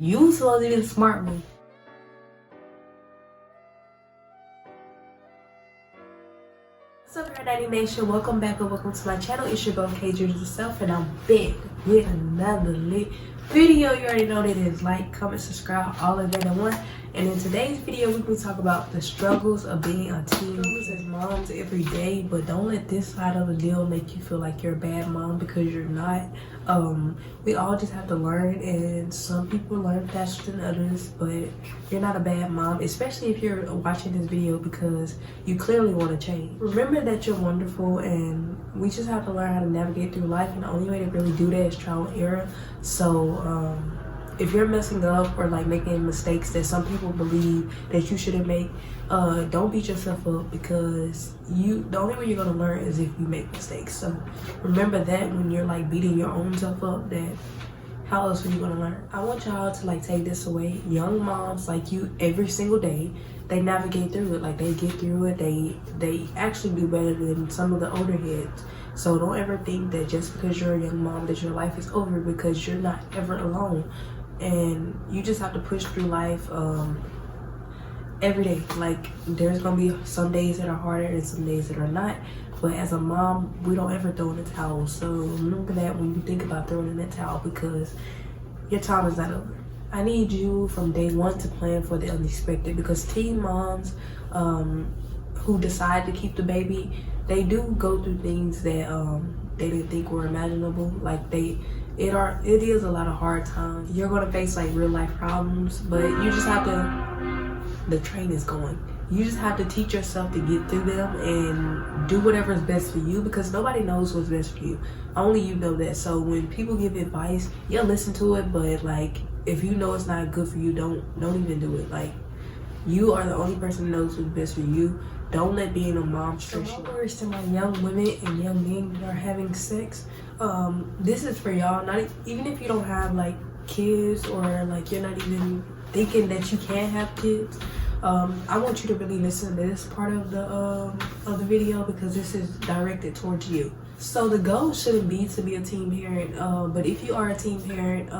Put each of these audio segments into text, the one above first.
You supposed to be the smart one. What's up, Daddy Nation? Welcome back and welcome to my channel. It's your girl Kdreamzherself, and I'm back with another lit video. You already know that it is like, comment, subscribe, all of that in one. And in today's video, we're going to talk about the struggles of being a teen. As moms every day, but don't let this side of the deal make you feel like you're a bad mom, because you're not. We all just have to learn, and some people learn faster than others, but you're not a bad mom, especially if you're watching this video because you clearly want to change. Remember that you're wonderful, and we just have to learn how to navigate through life, and the only way to really do that is trial and error. So if you're messing up or like making mistakes that some people believe that you shouldn't make, don't beat yourself up, because the only way you're gonna learn is if you make mistakes. So remember that when you're like beating your own self up, that how else are you gonna learn? I want y'all to like take this away. Young moms like you, every single day, they navigate through it. Like they get through it. They actually do better than some of the older heads. So don't ever think that just because you're a young mom that your life is over, because you're not ever alone. And you just have to push through life every day. Like there's gonna be some days that are harder and some days that are not, but as a mom, we don't ever throw in the towel. So remember that when you think about throwing in that towel, because your time is not over. I need you from day one to plan for the unexpected, because teen moms who decide to keep the baby, they do go through things that they didn't think were imaginable. Like it is a lot of hard times. You're gonna face like real life problems, but you just have to, the train is going. You just have to teach yourself to get through them and do whatever is best for you, because nobody knows what's best for you. Only you know that. So when people give advice, yeah, listen to it, but like if you know it's not good for you, don't even do it. Like you are the only person who knows what's best for you. Don't let being a mom stress you. Words to my young women and young men that are having sex. This is for y'all. Not even if you don't have like kids, or like you're not even thinking that you can have kids. I want you to really listen to this part of the video, because this is directed towards you. So the goal shouldn't be to be a teen parent, but if you are a teen parent,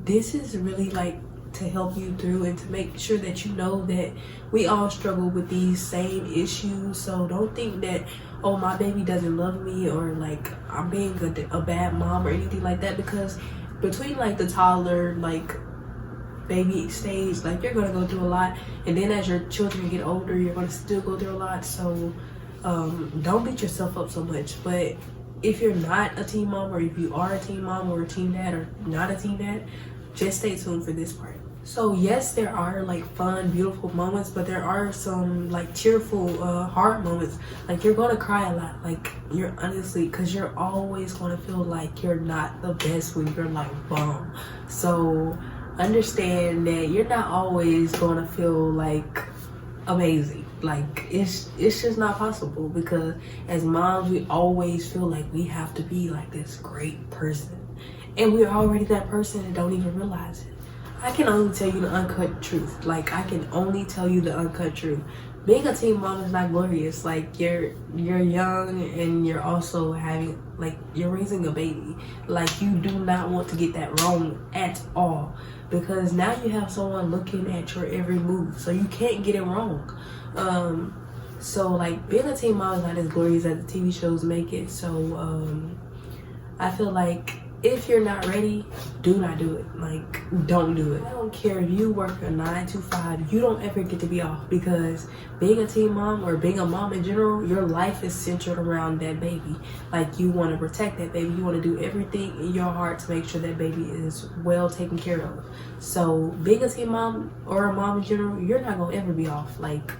this is really like to help you through and to make sure that you know that we all struggle with these same issues. So don't think that, oh, my baby doesn't love me, or like I'm being a bad mom or anything like that, because between like the toddler like baby stage, like you're gonna go through a lot, and then as your children get older, you're gonna still go through a lot. So don't beat yourself up so much. But if you're not a teen mom, or if you are a teen mom or a teen dad or not a teen dad, just stay tuned for this part. So yes, there are like fun, beautiful moments, but there are some like tearful, hard moments. Like you're gonna cry a lot. Like you're honestly, because you're always gonna feel like you're not the best when you're like bomb. So understand that you're not always gonna feel like amazing. Like it's just not possible, because as moms, we always feel like we have to be like this great person, and we're already that person and don't even realize it. I can only tell you the uncut truth. Like I can only tell you the uncut truth. Being a teen mom is not glorious. Like you're young, and you're also having, like, you're raising a baby. Like you do not want to get that wrong at all, because now you have someone looking at your every move, so you can't get it wrong. So like being a teen mom is not as glorious as the TV shows make it. So I feel like if you're not ready, do not do it. Like, don't do it. I don't care if you work a 9 to 5, you don't ever get to be off, because being a teen mom, or being a mom in general, your life is centered around that baby. Like you want to protect that baby. You want to do everything in your heart to make sure that baby is well taken care of. So being a teen mom or a mom in general, you're not going to ever be off. Like,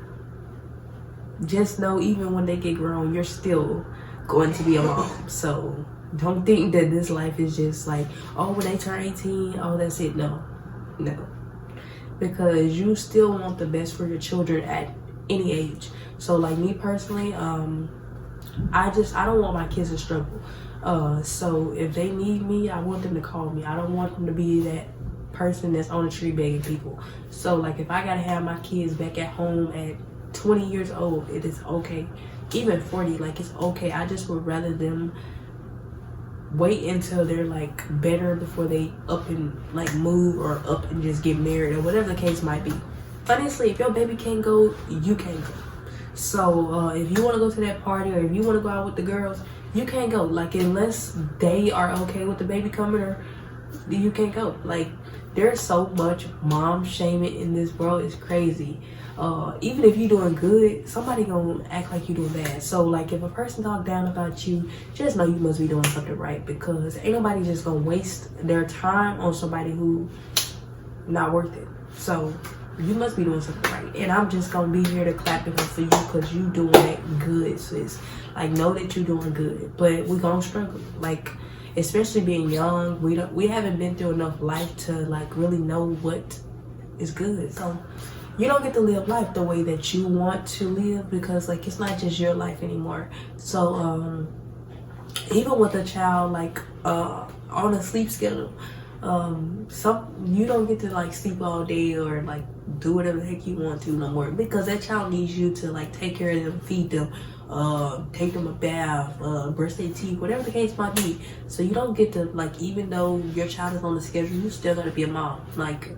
just know, even when they get grown, you're still going to be a mom. So don't think that this life is just like, oh, when they turn 18, oh, that's it. No, because you still want the best for your children at any age. So like me personally, I don't want my kids to struggle. So if they need me, I want them to call me. I don't want them to be that person that's on the tree begging people. So like if I gotta have my kids back at home at 20 years old, it is okay. Even 40, like it's okay. I just would rather them wait until they're like better before they up and like move or up and just get married or whatever the case might be. Honestly, if your baby can't go, you can't go. So if you want to go to that party or if you want to go out with the girls, you can't go. Like, unless they are okay with the baby coming, or you can't go. Like, there's so much mom shaming in this world. It's crazy. Even if you're doing good, somebody gonna act like you're doing bad. So like, if a person talk down about you, just know you must be doing something right, because ain't nobody just gonna waste their time on somebody who not worth it. So you must be doing something right, and I'm just gonna be here to clap it up for you, because you doing that good, sis. Like, know that you're doing good, but we gonna struggle. Like, especially being young, we haven't been through enough life to like really know what is good. So you don't get to live life the way that you want to live, because like, it's not just your life anymore. So even with a child, like on a sleep schedule, you don't get to like sleep all day or like do whatever the heck you want to no more, because that child needs you to like take care of them, feed them, take them a bath, brush their teeth, whatever the case might be. So you don't get to like, even though your child is on the schedule, you still gotta be a mom. Like,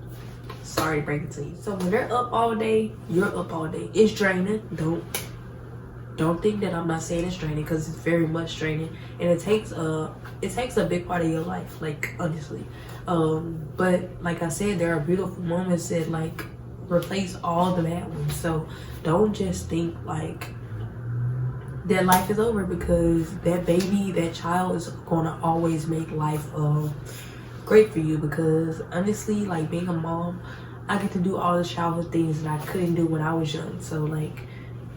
sorry to break it to you. So when they're up all day, you're up all day. It's draining. Don't think that I'm not saying it's draining, because it's very much draining, and it takes a big part of your life, like, honestly. But like I said, there are beautiful moments that like replace all the bad ones. So don't just think like that life is over, because that baby, that child is gonna always make life great for you. Because honestly, like, being a mom, I get to do all the childhood things that I couldn't do when I was young. So like,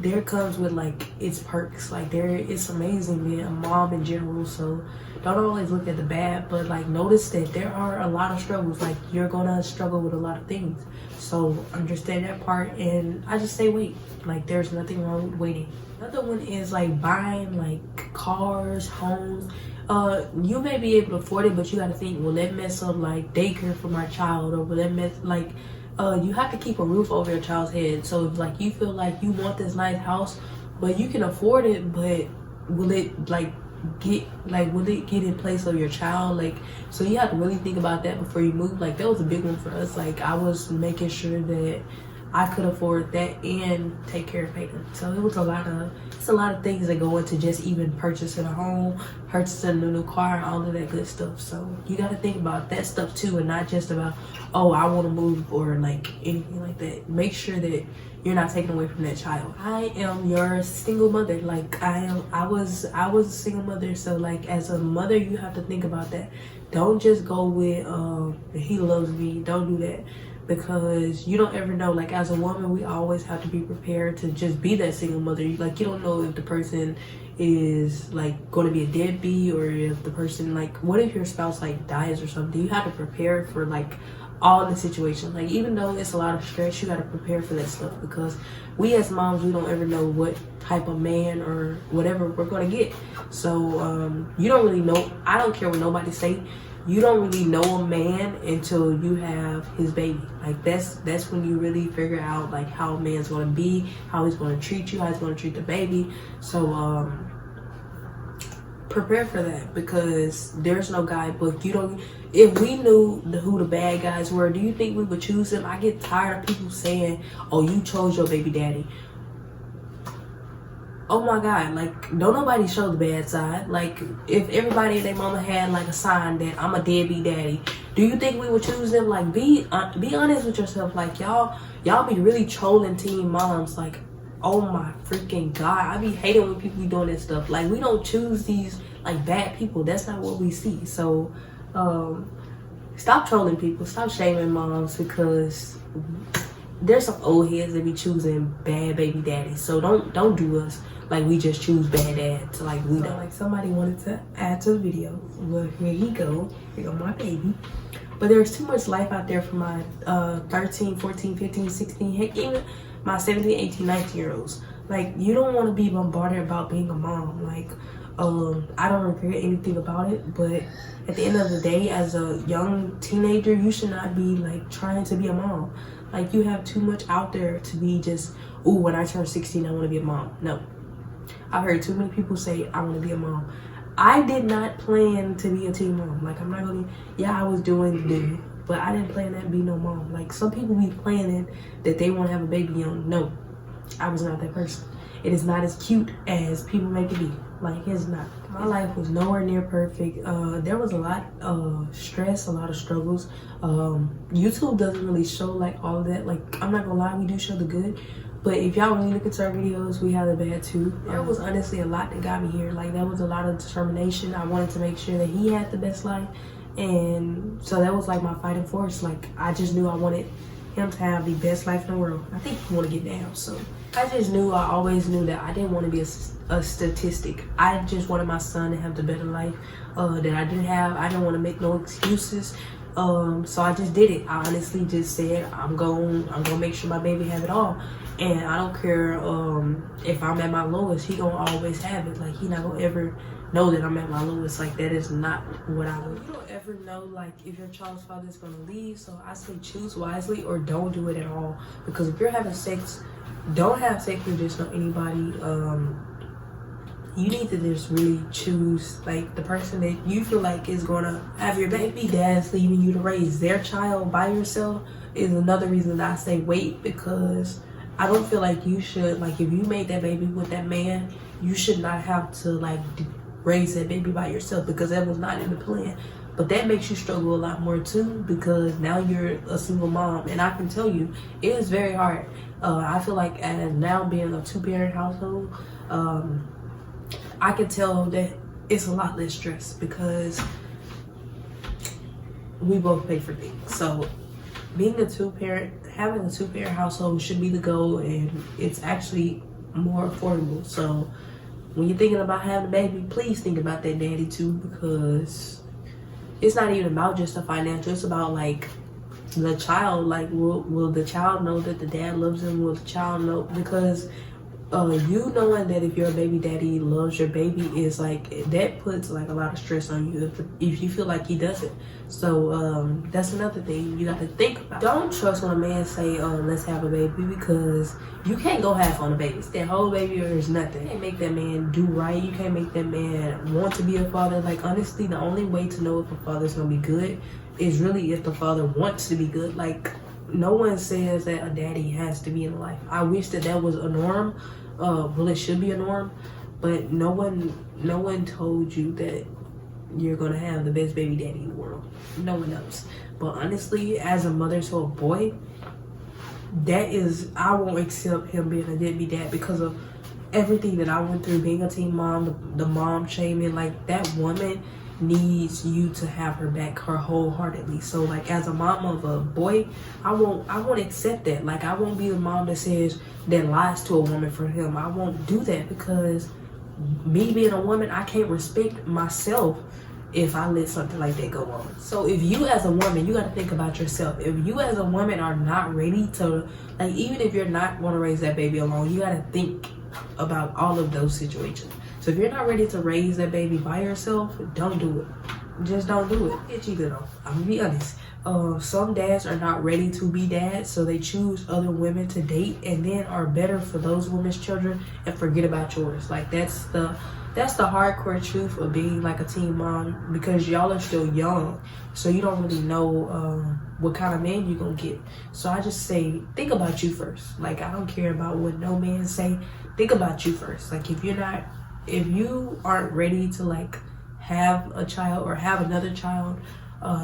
there comes with like its perks. Like, it's amazing being a mom in general. So don't always look at the bad, but like, notice that there are a lot of struggles. Like, you're gonna struggle with a lot of things, so understand that part. And I just say wait. Like, there's nothing wrong with waiting. Another one is like buying like cars, homes. You may be able to afford it, but you got to think, will that mess up like daycare for my child, or will that mess like you have to keep a roof over your child's head. So if like you feel like you want this nice house, but you can afford it, but will it get in place of your child? Like, so you have to really think about that before you move. Like, that was a big one for us. Like, I was making sure that I could afford that and take care of Peyton. So it was a lot of things that go into just even purchasing a home, purchasing a new car, and all of that good stuff. So you got to think about that stuff too, and not just about, oh, I want to move or like anything like that. Make sure that you're not taking away from that child. I am your single mother. Like, I was a single mother. So like, as a mother, you have to think about that. Don't just go with he loves me. Don't do that, because you don't ever know. Like, as a woman, we always have to be prepared to just be that single mother. Like, you don't know if the person is like going to be a deadbeat, or if the person, like, what if your spouse like dies or something? You have to prepare for like all the situations. Like, even though it's a lot of stress, you got to prepare for that stuff, because we as moms, we don't ever know what type of man or whatever we're going to get. So you don't really know. I don't care what nobody say. You don't really know a man until you have his baby. Like, that's when you really figure out like how a man's going to be, how he's going to treat you, how he's going to treat the baby. So prepare for that, because there's no guidebook. If we knew who the bad guys were, do you think we would choose them? I get tired of people saying, oh, you chose your baby daddy. Oh my God, like, don't nobody show the bad side. Like, if everybody and their mama had like a sign that I'm a deadbeat daddy, do you think we would choose them? Like, be honest with yourself. Like, y'all be really trolling teen moms. Like, oh my freaking God, I be hating when people be doing this stuff. Like, we don't choose these like bad people. That's not what we see. So stop trolling people, stop shaming moms, because there's some old heads that be choosing bad baby daddies. So don't do us like we just choose bad dads. Like, we don't. Like, somebody wanted to add to the video. Well, here you go. Here go my baby. But there's too much life out there for my 13, 14, 15, 16, heck, even my 17, 18, 19-year-olds. Like, you don't want to be bombarded about being a mom. Like, I don't regret anything about it, but at the end of the day, as a young teenager, you should not be like trying to be a mom. Like, you have too much out there to be just, ooh, when I turn 16, I want to be a mom. No. I've heard too many people say, I want to be a mom. I did not plan to be a teen mom. Like, I'm not gonna, yeah, I was doing it, but I didn't plan to be no mom. Like, some people be planning that they want to have a baby young. No, I was not that person. It is not as cute as people make it be. Like, it's not. My life was nowhere near perfect. There was a lot of stress, a lot of struggles. YouTube doesn't really show like all of that. Like, I'm not gonna lie, we do show the good. But if y'all really look at our videos, we have the bad too. There was honestly a lot that got me here. Like, there was a lot of determination. I wanted to make sure that he had the best life. And so that was like my fighting force. Like, I just knew I wanted him to have the best life in the world. I think he want to get down, so. I just knew, I always knew that I didn't want to be a statistic. I just wanted my son to have the better life that I didn't have. I didn't want to make no excuses. So I just did it. I honestly just said, I'm gonna make sure my baby have it all. And I don't care if I'm at my lowest, he gonna always have it. Like, he not gonna ever know that I'm at my lowest. Like, that is not what I would. You don't ever know, like, if your child's father is gonna leave. So I say choose wisely or don't do it at all. Because if you're having sex, don't have sex with just anybody. You need to just really choose like the person that you feel like is gonna have your baby. Dad's leaving you to raise their child by yourself is another reason that I say wait, because I don't feel like you should, like, if you made that baby with that man, you should not have to like raise that baby by yourself, because that was not in the plan. But that makes you struggle a lot more too, because now you're a single mom, and I can tell you it is very hard. I feel like as now being a two-parent household, I can tell that it's a lot less stress because we both pay for things. So being a two-parent, having a two-parent household should be the goal, and it's actually more affordable. So when you're thinking about having a baby, please think about that daddy too, because it's not even about just the financial. It's about like the child. Like, will the child know that the dad loves him? Will the child know? Because you knowing that if your baby daddy loves your baby is like, that puts like a lot of stress on you if you feel like he doesn't. So that's another thing you got to think about. Don't trust when a man say, let's have a baby, because you can't go half on a baby. It's that whole baby or there's nothing. You can't make that man do right. You can't make that man want to be a father. Like, honestly, the only way to know if a father's gonna be good is really if the father wants to be good. Like, no one says that a daddy has to be in life. I wish that that was a norm. Well, it should be a norm, but no one told you that you're gonna have the best baby daddy in the world. No one knows. But honestly, as a mother to a boy, that is, I won't accept him being a deadbeat dad because of everything that I went through, being a teen mom, the mom shaming. Like, that woman needs you to have her back, her wholeheartedly. So like, as a mom of a boy, I won't accept that. Like, I won't be the mom that lies to a woman for him. I won't do that, because me being a woman, I can't respect myself if I let something like that go on. So if you as a woman, you got to think about yourself. If you as a woman are not ready to, like, even if you're not want to raise that baby alone, you got to think about all of those situations. So if you're not ready to raise that baby by yourself, don't do it. Just don't do it. It's either though. I'm gonna be honest. Some dads are not ready to be dads, so they choose other women to date and then are better for those women's children and forget about yours. Like, that's the hardcore truth of being like a teen mom, because y'all are still young, so you don't really know what kind of man you're gonna get. So I just say, think about you first. Like, I don't care about what no man say. Think about you first. Like, if you aren't ready to like have a child or have another child,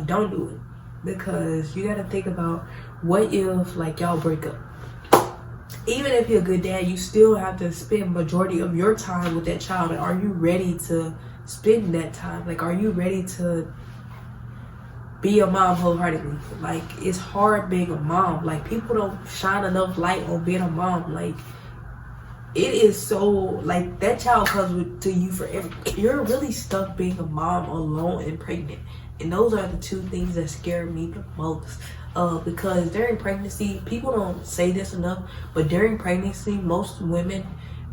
don't do it, because you got to think about, what if like y'all break up? Even if you're a good dad, you still have to spend majority of your time with that child. And are you ready to spend that time? Like, are you ready to be a mom wholeheartedly? Like, it's hard being a mom. Like, people don't shine enough light on being a mom. Like, it is so, like, that child comes to you forever. You're really stuck being a mom alone and pregnant. And those are the two things that scare me the most. Because during pregnancy, people don't say this enough, but during pregnancy, most women,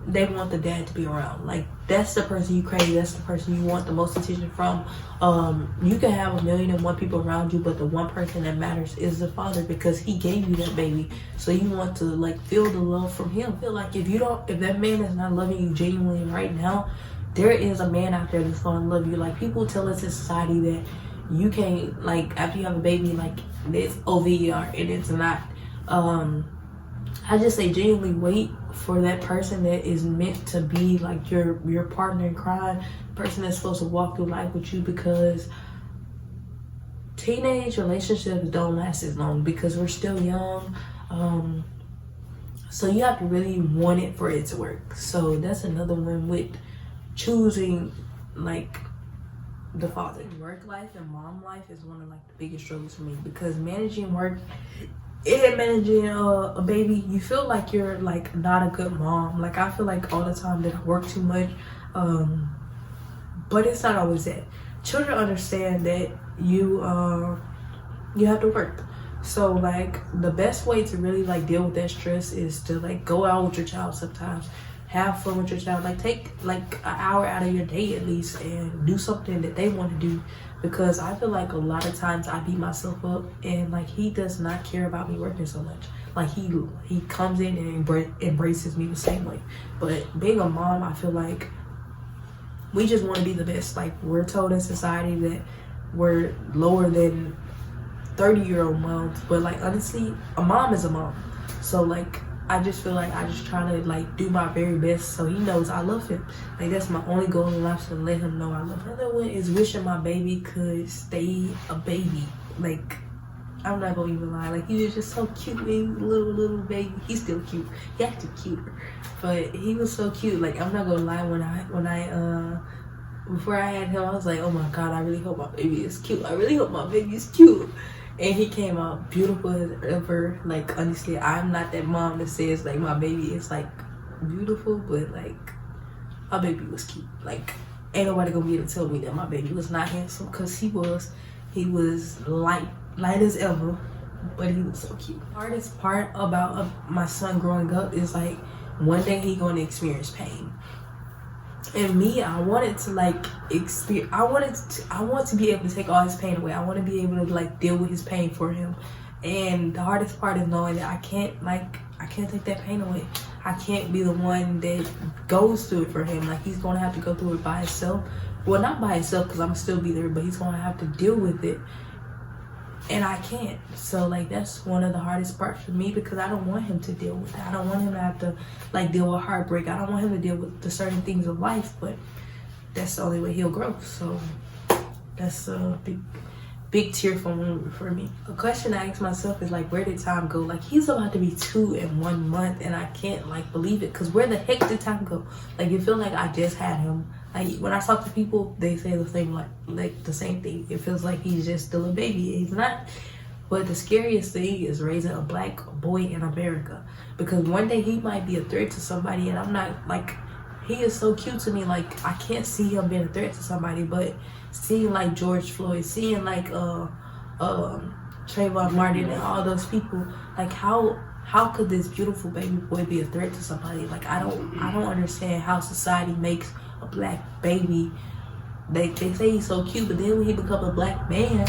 they want the dad to be around. Like, that's the person you crave. That's the person you want the most attention from. You can have 1,000,001 people around you, but the one person that matters is the father, because he gave you that baby. So you want to like feel the love from him. Feel like if that man is not loving you genuinely right now, there is a man out there that's gonna love you. Like, people tell us in society that you can't, like, after you have a baby, like, it's OVR, and it's not. I just say genuinely wait for that person that is meant to be like your partner in crime, person that's supposed to walk through life with you, because teenage relationships don't last as long because we're still young. So you have to really want it for it to work. So that's another one with choosing, like, the father. Work life and mom life is one of, like, the biggest struggles for me, because managing work and managing a baby, you feel like you're, like, not a good mom. Like, I feel like all the time that I work too much, but it's not always that. Children understand that you have to work. So, like, the best way to really, like, deal with that stress is to, like, go out with your child sometimes. Have fun with your child. Like, take, like, an hour out of your day at least and do something that they want to do. Because I feel like a lot of times I beat myself up, and, like, he does not care about me working so much. Like, he comes in and embraces me the same way. But being a mom, I feel like we just want to be the best. Like, we're told in society that we're lower than 30-year-old moms, but, like, honestly, a mom is a mom. So, like, I just feel like I just try to, like, do my very best so he knows I love him. Like, that's my only goal in life, to let him know I love him. Another one is wishing my baby could stay a baby. Like, I'm not gonna even lie, like, he was just so cute, little baby. He's still cute. He acted cuter, but he was so cute. Like, I'm not gonna lie, when I before I had him, I was like, oh my god, I really hope my baby is cute. I really hope my baby is cute. And he came out beautiful as ever. Like, honestly, I'm not that mom that says, like, my baby is, like, beautiful, but, like, my baby was cute. Like, ain't nobody gonna be able to tell me that my baby was not handsome, because he was light as ever, but he was so cute. The hardest part about my son growing up is, like, one day he gonna experience pain. And me, I wanted to, like, I want to be able to take all his pain away. I want to be able to, like, deal with his pain for him. And the hardest part is knowing that I can't take that pain away. I can't be the one that goes through it for him. Like, he's gonna have to go through it by himself. Well, not by himself, because I'm still be there, but he's gonna have to deal with it. And I can't. So, like, that's one of the hardest parts for me, because I don't want him to deal with it. I don't want him to have to, like, deal with heartbreak. I don't want him to deal with the certain things of life, but that's the only way he'll grow. So that's a big tearful moment for me. A question I ask myself is, like, where did time go? Like, he's about to be 2 in 1 month, and I can't, like, believe it, because where the heck did time go? Like, it feels like I just had him. Like, when I talk to people, they say the same, like the same thing. It feels like he's just still a baby. He's not. But the scariest thing is raising a black boy in America, because one day he might be a threat to somebody, and I'm not, like, he is so cute to me. Like, I can't see him being a threat to somebody, but seeing, like, George Floyd, seeing, like, Trayvon Martin and all those people, like, how could this beautiful baby boy be a threat to somebody? Like, I don't understand how society makes a black baby. They say he's so cute, but then when he becomes a black man,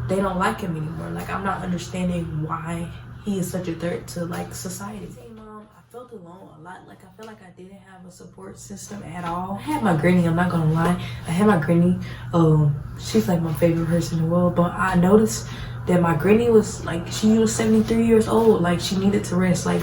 they don't like him anymore. Like, I'm not understanding why he is such a threat to, like, society. I felt alone a lot. Like, I feel like I didn't have a support system at all. I had my granny, I'm not gonna lie. I had my granny. She's, like, my favorite person in the world, but I noticed that my granny was, like, she was 73 years old. Like, she needed to rest. Like,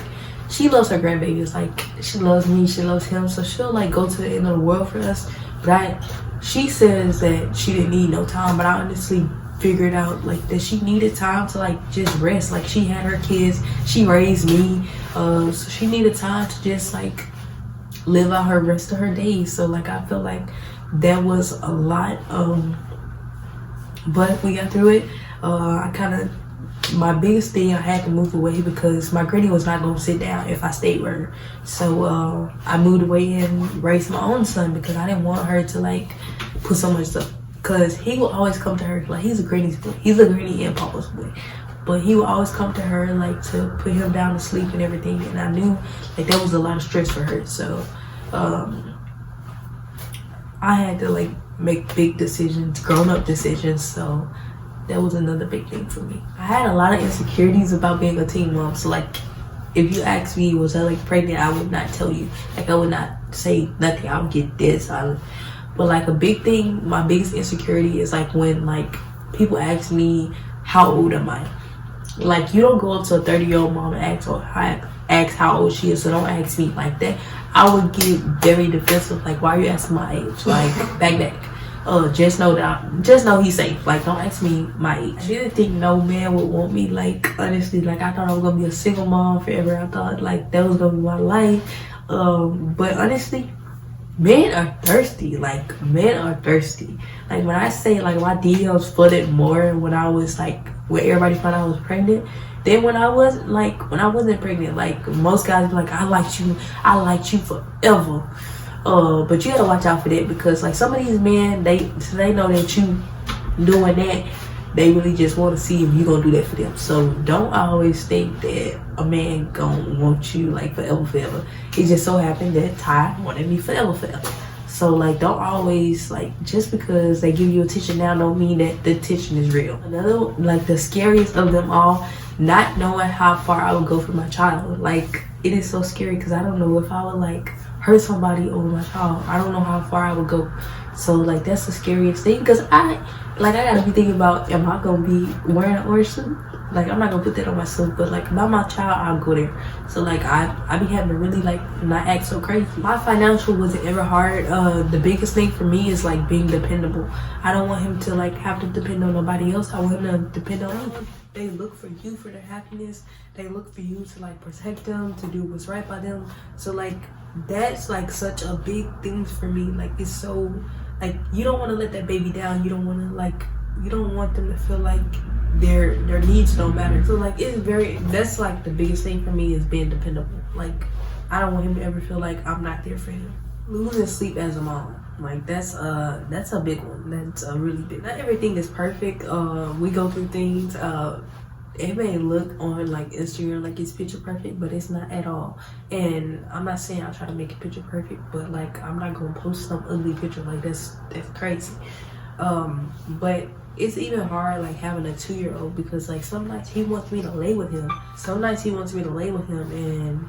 she loves her grandbabies. Like, she loves me, she loves him, so she'll, like, go to the end of the world for us. But she says that she didn't need no time, but I honestly figured out, like, that she needed time to, like, just rest. Like, she had her kids, she raised me, so she needed time to just, like, live out her rest of her days. So, like, I feel like that was a lot, but we got through it. My biggest thing, I had to move away because my granny was not gonna sit down if I stayed with her. So I moved away and raised my own son, because I didn't want her to, like, put so much stuff. Because he will always come to her, like, he's a granny's boy. He's a granny and papa's boy. But he would always come to her, like, to put him down to sleep and everything. And I knew, like, that was a lot of stress for her. So I had to, like, make big decisions, grown-up decisions. So that was another big thing for me. I had a lot of insecurities about being a teen mom. So, like, if you ask me, was I like pregnant, I would not tell you. Like I would not say nothing. I would get dead silent. But like a big thing, my biggest insecurity is like when like people ask me, how old am I? Like you don't go up to a 30-year-old mom and ask how old she is, so don't ask me like that. I would get very defensive, like why are you asking my age? Like back. Just know he's safe. Like don't ask me my age. I didn't think no man would want me. Like honestly, like I thought I was gonna be a single mom forever. I thought like that was gonna be my life. But honestly, men are thirsty. Like men are thirsty. Like when I say like my DMs flooded more when I was like when everybody found out I was pregnant. Then when I wasn't pregnant, like most guys be like, I liked you forever. But you gotta watch out for that, because like some of these men, they know that you doing that, they really just want to see if you gonna do that for them. So don't always think that a man gonna want you like forever. It just so happened that Ty wanted me forever. So like don't always like, just because they give you attention now don't mean that the attention is real. Another, like the scariest of them all, not knowing how far I would go for my child. Like it is so scary because I don't know if I would like hurt somebody over my child. I don't know how far I would go. So like that's the scariest thing, because I gotta be thinking about, am I gonna be wearing an orange suit? Like I'm not gonna put that on myself, but like about my child, I'll go there. So like I be having to really like not act so crazy. My financial wasn't ever hard. The biggest thing for me is like being dependable. I don't want him to like have to depend on nobody else. I want him to depend on me. They look for you for their happiness. They look for you to like protect them, to do what's right by them. So like that's like such a big thing for me. Like it's so like you don't want to let that baby down. You don't want them to feel like their needs don't matter. So like that's like the biggest thing for me is being dependable. Like I don't want him to ever feel like I'm not there for him. Losing sleep as a mom, like that's a big one. That's a really big. Not everything is perfect. We go through things. It may look on like Instagram like it's picture perfect, but it's not at all. And I'm not saying I try to make it picture perfect, but like I'm not gonna post some ugly picture. Like that's crazy. But it's even hard like having a 2-year-old, because like some nights he wants me to lay with him. And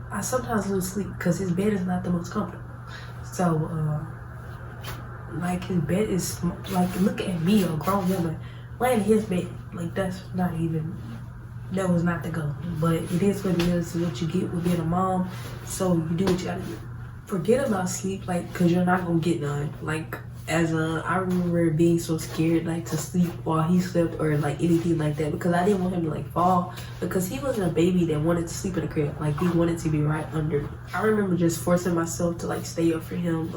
I sometimes lose sleep because his bed is not the most comfortable. So like his bed is like, look at me, a grown woman laying in his bed. Like that was not the goal. But it is what it is. It's what you get with being a mom. So you do what you gotta do. Forget about sleep, like, cause you're not gonna get none. Like I remember being so scared like to sleep while he slept or like anything like that, because I didn't want him to like fall, because he wasn't a baby that wanted to sleep in the crib. Like he wanted to be right under me. I remember just forcing myself to like stay up for him,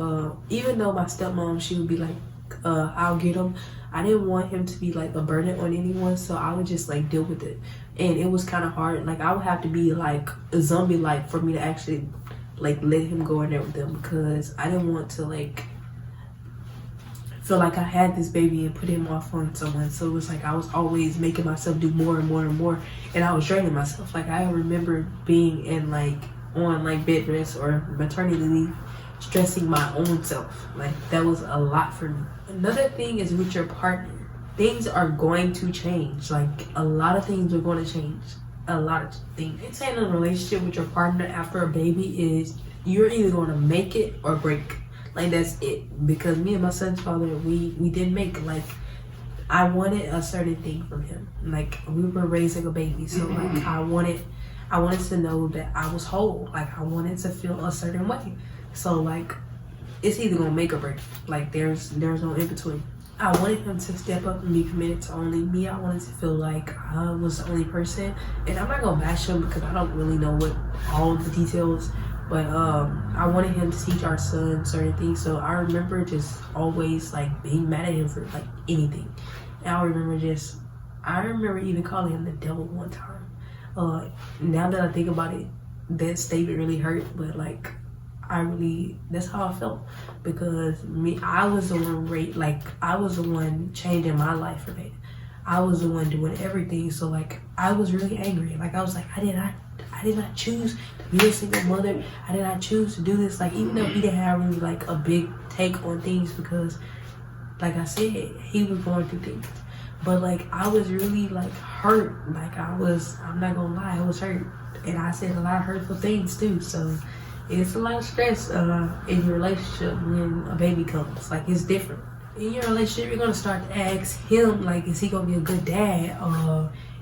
even though my stepmom, she would be like, I'll get him. I didn't want him to be like a burden on anyone, so I would just like deal with it. And it was kind of hard. Like I would have to be like a zombie like for me to actually like let him go in there with them, because I didn't want to like feel like I had this baby and put him off on someone. So it was like I was always making myself do more and more and more, and I was draining myself. Like I remember being in like on like bed rest or maternity leave, stressing my own self. Like that was a lot for me. Another thing is with your partner, things are going to change. Like a lot of things are going to change. A lot of things. Maintaining a relationship with your partner after a baby is, you're either going to make it or break. Like that's it. Because me and my son's father, we didn't make, like, I wanted a certain thing from him. Like we were raising a baby, so like I wanted to know that I was whole. Like I wanted to feel a certain way. So like it's either gonna make or break. Like there's no in between. I wanted him to step up and be committed to only me. I wanted to feel like I was the only person. And I'm not gonna bash him because I don't really know what all the details, but I wanted him to teach our son certain things. So I remember just always like being mad at him for like anything. And I remember even calling him the devil one time. Now that I think about it, that statement really hurt, but like that's how I felt, because I was the one changing my life for that. I was the one doing everything. So like I was really angry. Like I was like, I did not choose to be a single mother. I did not choose to do this. Like even though he didn't have really like a big take on things, because like I said, he was going through things. But like I was really like hurt. Like I'm not gonna lie, I was hurt, and I said a lot of hurtful things too. So it's a lot of stress in your relationship when a baby comes. Like it's different. In your relationship, you're gonna start to ask him, like, is he gonna be a good dad?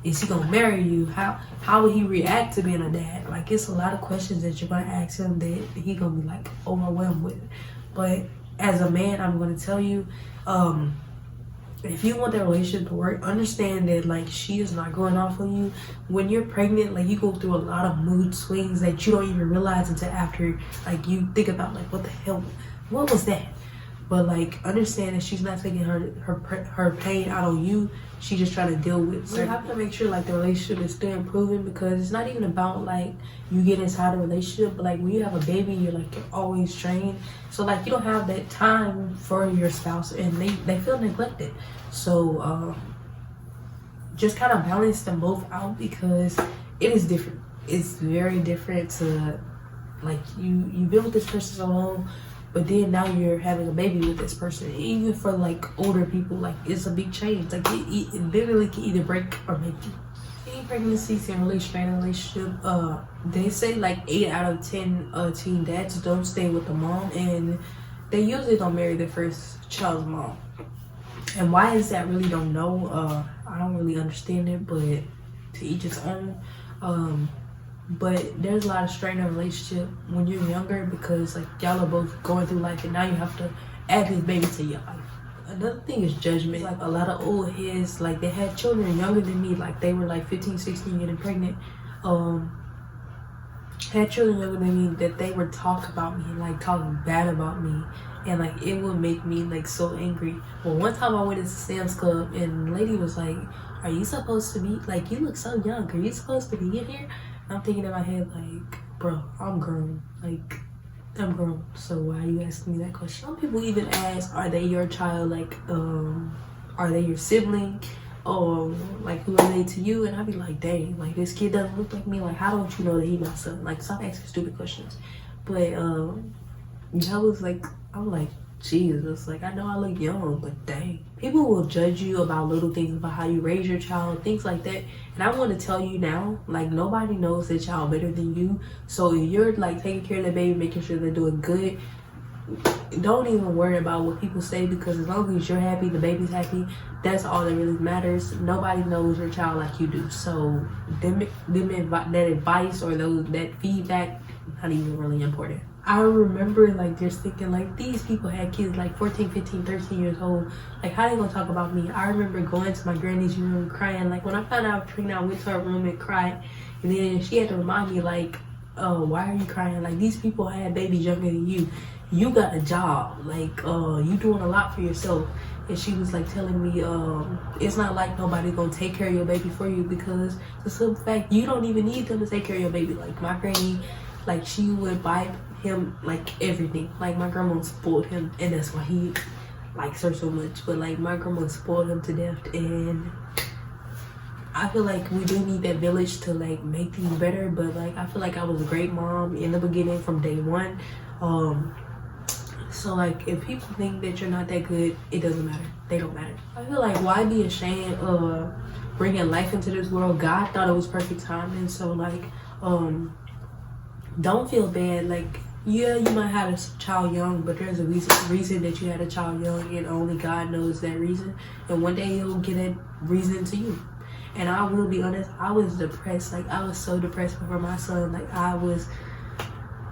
Is he gonna marry you? How will he react to being a dad? Like, it's a lot of questions that you're gonna ask him that he gonna be like overwhelmed with. But as a man, I'm gonna tell you, if you want that relationship to work, understand that like she is not going off on you. When you're pregnant, like you go through a lot of mood swings that you don't even realize until after, like you think about like, what the hell, what was that? But like understand that she's not taking her pain out on you. She's just trying to deal with. So you have to make sure like the relationship is still improving, because it's not even about like you get inside a relationship, but like when you have a baby, you're always trained. So like you don't have that time for your spouse, and they feel neglected. So just kind of balance them both out, because it is different. It's very different to like you've been with this person so long, but then now you're having a baby with this person. Even for like older people, like it's a big change. Like it literally can either break or make you. Teen pregnancies can really strain a relationship. They say like 8 out of 10 teen dads don't stay with the mom, and they usually don't marry their first child's mom. And why is that? Really don't know. I don't really understand it, but to each its own. But there's a lot of strain in a relationship when you're younger, because like y'all are both going through life, and now you have to add this baby to your life. Another thing is judgment. Like a lot of old heads, like they had children younger than me, like they were like 15, 16 getting pregnant. Had children younger than me that they would talk about me, like talking bad about me, and like it would make me like so angry. Well, one time I went to Sam's Club and the lady was like, are you supposed to be, like, you look so young, are you supposed to be in here? I'm thinking in my head, like, bro, I'm grown. Like, I'm grown. So why are you asking me that question? Some people even ask, are they your child? Like, are they your sibling? Or, like, who are they to you? And I'd be like, dang, like, this kid doesn't look like me. Like, how don't you know that he's my son? Like, stop asking stupid questions. But, that was, like, I'm like, Jesus, like I know I look young, but dang. People will judge you about little things, about how you raise your child, things like that. And I want to tell you now, like nobody knows their child better than you. So if you're like taking care of the baby, making sure they're doing good, don't even worry about what people say, because as long as you're happy, the baby's happy, that's all that really matters. Nobody knows your child like you do. So that advice or that feedback, not even really important. I remember like just thinking like these people had kids like 14, 15, 13 years old. Like how they gonna talk about me? I remember going to my granny's room crying. Like when I found out I was pregnant, I went to her room and cried. And then she had to remind me like, oh, why are you crying? Like these people had babies younger than you. You got a job. Like you doing a lot for yourself. And she was like telling me, it's not like nobody's gonna take care of your baby for you, because the simple fact you don't even need them to take care of your baby. Like my granny, like she would buy him like everything. Like my grandma spoiled him, and that's why he likes her so much. But like my grandma spoiled him to death, and I feel like we do need that village to like make things better. But like I feel like I was a great mom in the beginning from day one. So like if people think that you're not that good, it doesn't matter. They don't matter. I feel like why be ashamed of bringing life into this world? God thought it was perfect timing. So like don't feel bad. Like yeah, you might have a child young, but there's a reason that you had a child young, and only God knows that reason. And one day he'll get that reason to you. And I will be honest, I was depressed. Like I was so depressed for my son. Like I was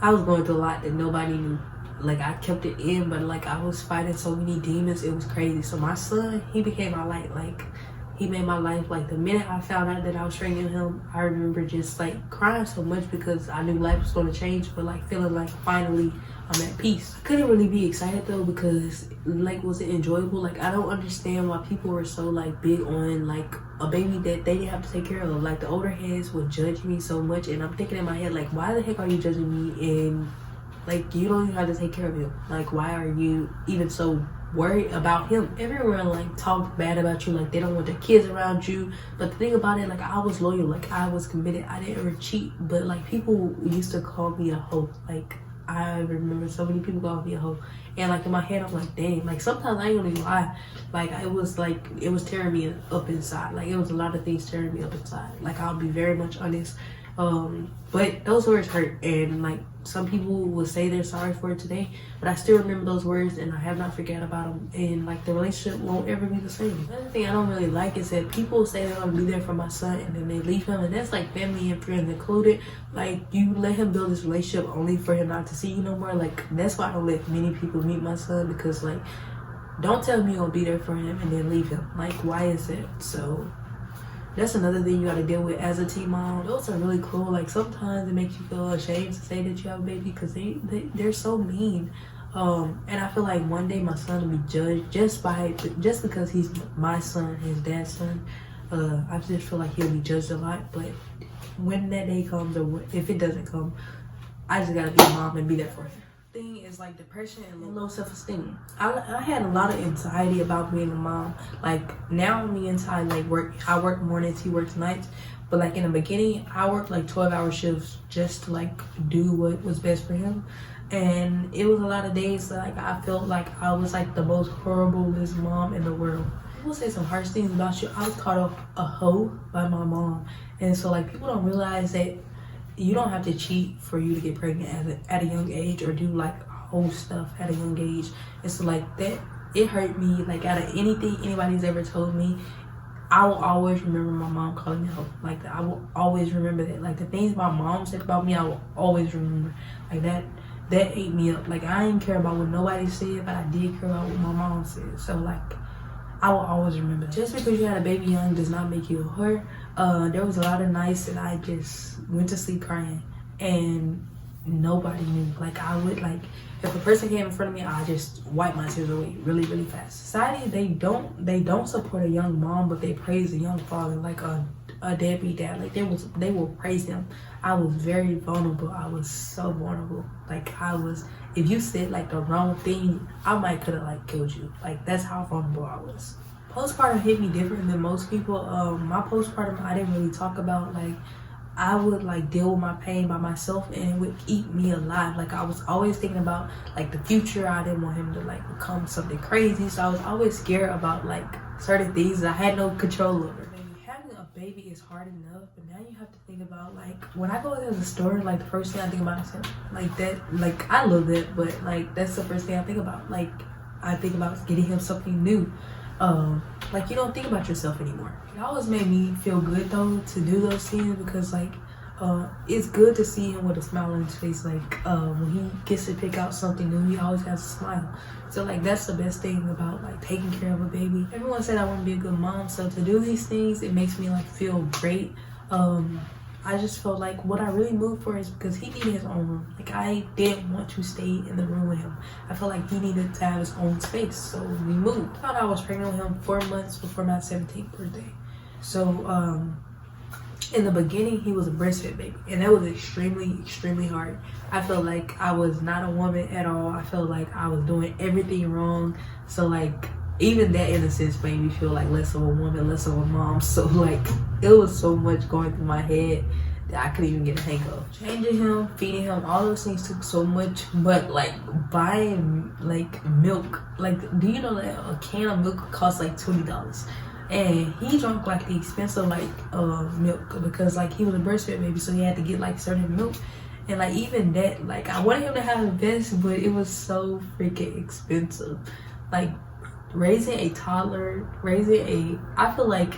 going through a lot that nobody knew. Like I kept it in, but like I was fighting so many demons, it was crazy. So my son, he became my light. Like he made my life. Like the minute I found out that I was pregnant with him, I remember just like crying so much, because I knew life was going to change, but like feeling like finally I'm at peace. I couldn't really be excited though, because like was it enjoyable? Like I don't understand why people were so like big on like a baby that they didn't have to take care of. Like the older heads would judge me so much, and I'm thinking in my head like, why the heck are you judging me? And like you don't even have to take care of him. Like why are you even so worried about him? Everyone like talk bad about you, like they don't want their kids around you. But the thing about it, like I was loyal, like I was committed, I didn't ever cheat. But like people used to call me a hoe. Like I remember so many people calling me a hoe. And like in my head, I'm like, dang, like sometimes I ain't gonna even lie. Like it was tearing me up inside. Like it was a lot of things tearing me up inside. Like I'll be very much honest. But those words hurt, and like some people will say they're sorry for it today, but I still remember those words and I have not forget about them, and like the relationship won't ever be the same. Another thing I don't really like is that people say they're gonna be there for my son and then they leave him, and that's like family and friends included. Like you let him build this relationship only for him not to see you no more. Like that's why I don't let many people meet my son, because like don't tell me you're gonna be there for him and then leave him. Like why is it? So that's another thing you got to deal with as a teen mom. Those are really cruel. Like sometimes it makes you feel ashamed to say that you have a baby, because they're so mean. And I feel like one day my son will be judged just because he's my son, his dad's son. I just feel like he'll be judged a lot. But when that day comes, or if it doesn't come, I just gotta be a mom and be there for him. Thing is like depression and low self-esteem. I had a lot of anxiety about being a mom. Like now me and Ty like I work mornings, he works nights, but like in the beginning I worked like 12-hour shifts just to like do what was best for him. And it was a lot of days that like I felt like I was like the most horriblest mom in the world. People say some harsh things about you. I was called a hoe by my mom, and so like people don't realize that you don't have to cheat for you to get pregnant at a young age, or do like whole stuff at a young age. And so like that, it hurt me. Like out of anything anybody's ever told me, I will always remember my mom calling me hoe. Like I will always remember that. Like the things my mom said about me, I will always remember. Like that ate me up. Like I didn't care about what nobody said, but I did care about what my mom said. So like I will always remember that. Just because you had a baby young does not make you a whore. There was a lot of nights that I just went to sleep crying and nobody knew. Like I would, like if a person came in front of me, I just wipe my tears away really, really fast. Society, they don't support a young mom, but they praise a young father, like a deadbeat dad. Like they will praise him. I was very vulnerable. I was so vulnerable. Like if you said like the wrong thing, I might could have like killed you. Like that's how vulnerable I was. Postpartum hit me different than most people. My postpartum, I didn't really talk about. Like I would like deal with my pain by myself, and it would eat me alive. Like I was always thinking about like the future. I didn't want him to like become something crazy, so I was always scared about like certain things that I had no control over. Having a baby is hard enough, but now you have to think about like when I go into the store, like the first thing I think about is him. Like that, like I love that, but like that's the first thing I think about. Like I think about getting him something new. Like you don't think about yourself anymore. It always made me feel good though to do those things, because like it's good to see him with a smile on his face. Like when he gets to pick out something new, he always has a smile. So like that's the best thing about like taking care of a baby. Everyone said I want to be a good mom, so to do these things, it makes me like feel great. I just felt like what I really moved for is because he needed his own room. Like I didn't want to stay in the room with him. I felt like he needed to have his own space, so we moved. I thought I was pregnant with him 4 months before my 17th birthday. So in the beginning, he was a breastfed baby, and that was extremely, extremely hard. I felt like I was not a woman at all. I felt like I was doing everything wrong. So like even that in a sense made me feel like less of a woman, less of a mom. So like it was so much going through my head that I couldn't even get a hang of. Changing him, feeding him, all those things took so much. But like buying like milk, like do you know that a can of milk costs like $20? And he drank like the expensive like milk, because like he was a breastfed baby, so he had to get like certain milk. And like even that, like I wanted him to have the best, but it was so freaking expensive. Like raising a toddler, I feel like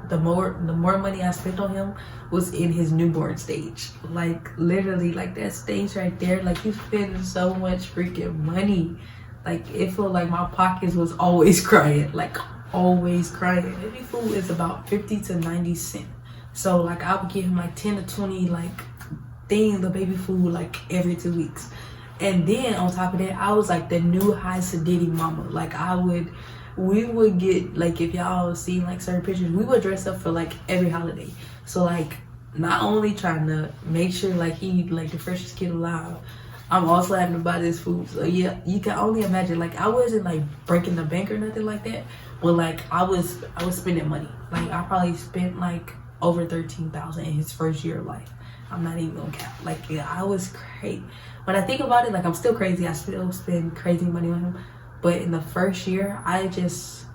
the more money I spent on him was in his newborn stage. Like literally, like that stage right there, like you spend so much freaking money. Like it felt like my pockets was always crying, like always crying. Baby food is about 50 to 90 cents. So like I would give him like 10 to 20 like things of baby food like every 2 weeks. And then on top of that, I was like the new high sedity mama. Like we would get, like if y'all seen like certain pictures, we would dress up for like every holiday. So like not only trying to make sure like he like the freshest kid alive, I'm also having to buy this food. So yeah, you can only imagine. Like I wasn't like breaking the bank or nothing like that, but like I was spending money. Like I probably spent like over $13,000 in his first year of life. I'm not even gonna count. Like, yeah, I was crazy. When I think about it, like, I'm still crazy. I still spend crazy money on him. But in the first year, I just,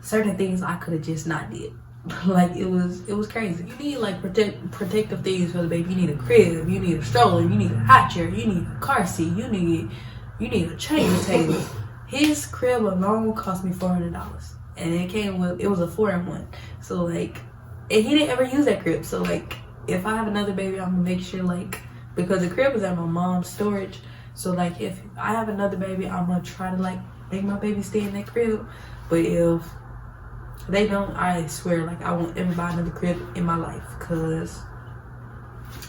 certain things I could have just not did. Like, it was crazy. You need like protective things for the baby. You need a crib, you need a stroller, you need a hot chair, you need a car seat, you need a change table. His crib alone cost me $400, and it came with, it was a 4-in-1. So like, and he didn't ever use that crib. So like, if I have another baby, I'm gonna make sure, like, because the crib is at my mom's storage. So like, if I have another baby, I'm gonna try to like make my baby stay in that crib. But if they don't, I swear, like, I won't ever buy another crib in my life, because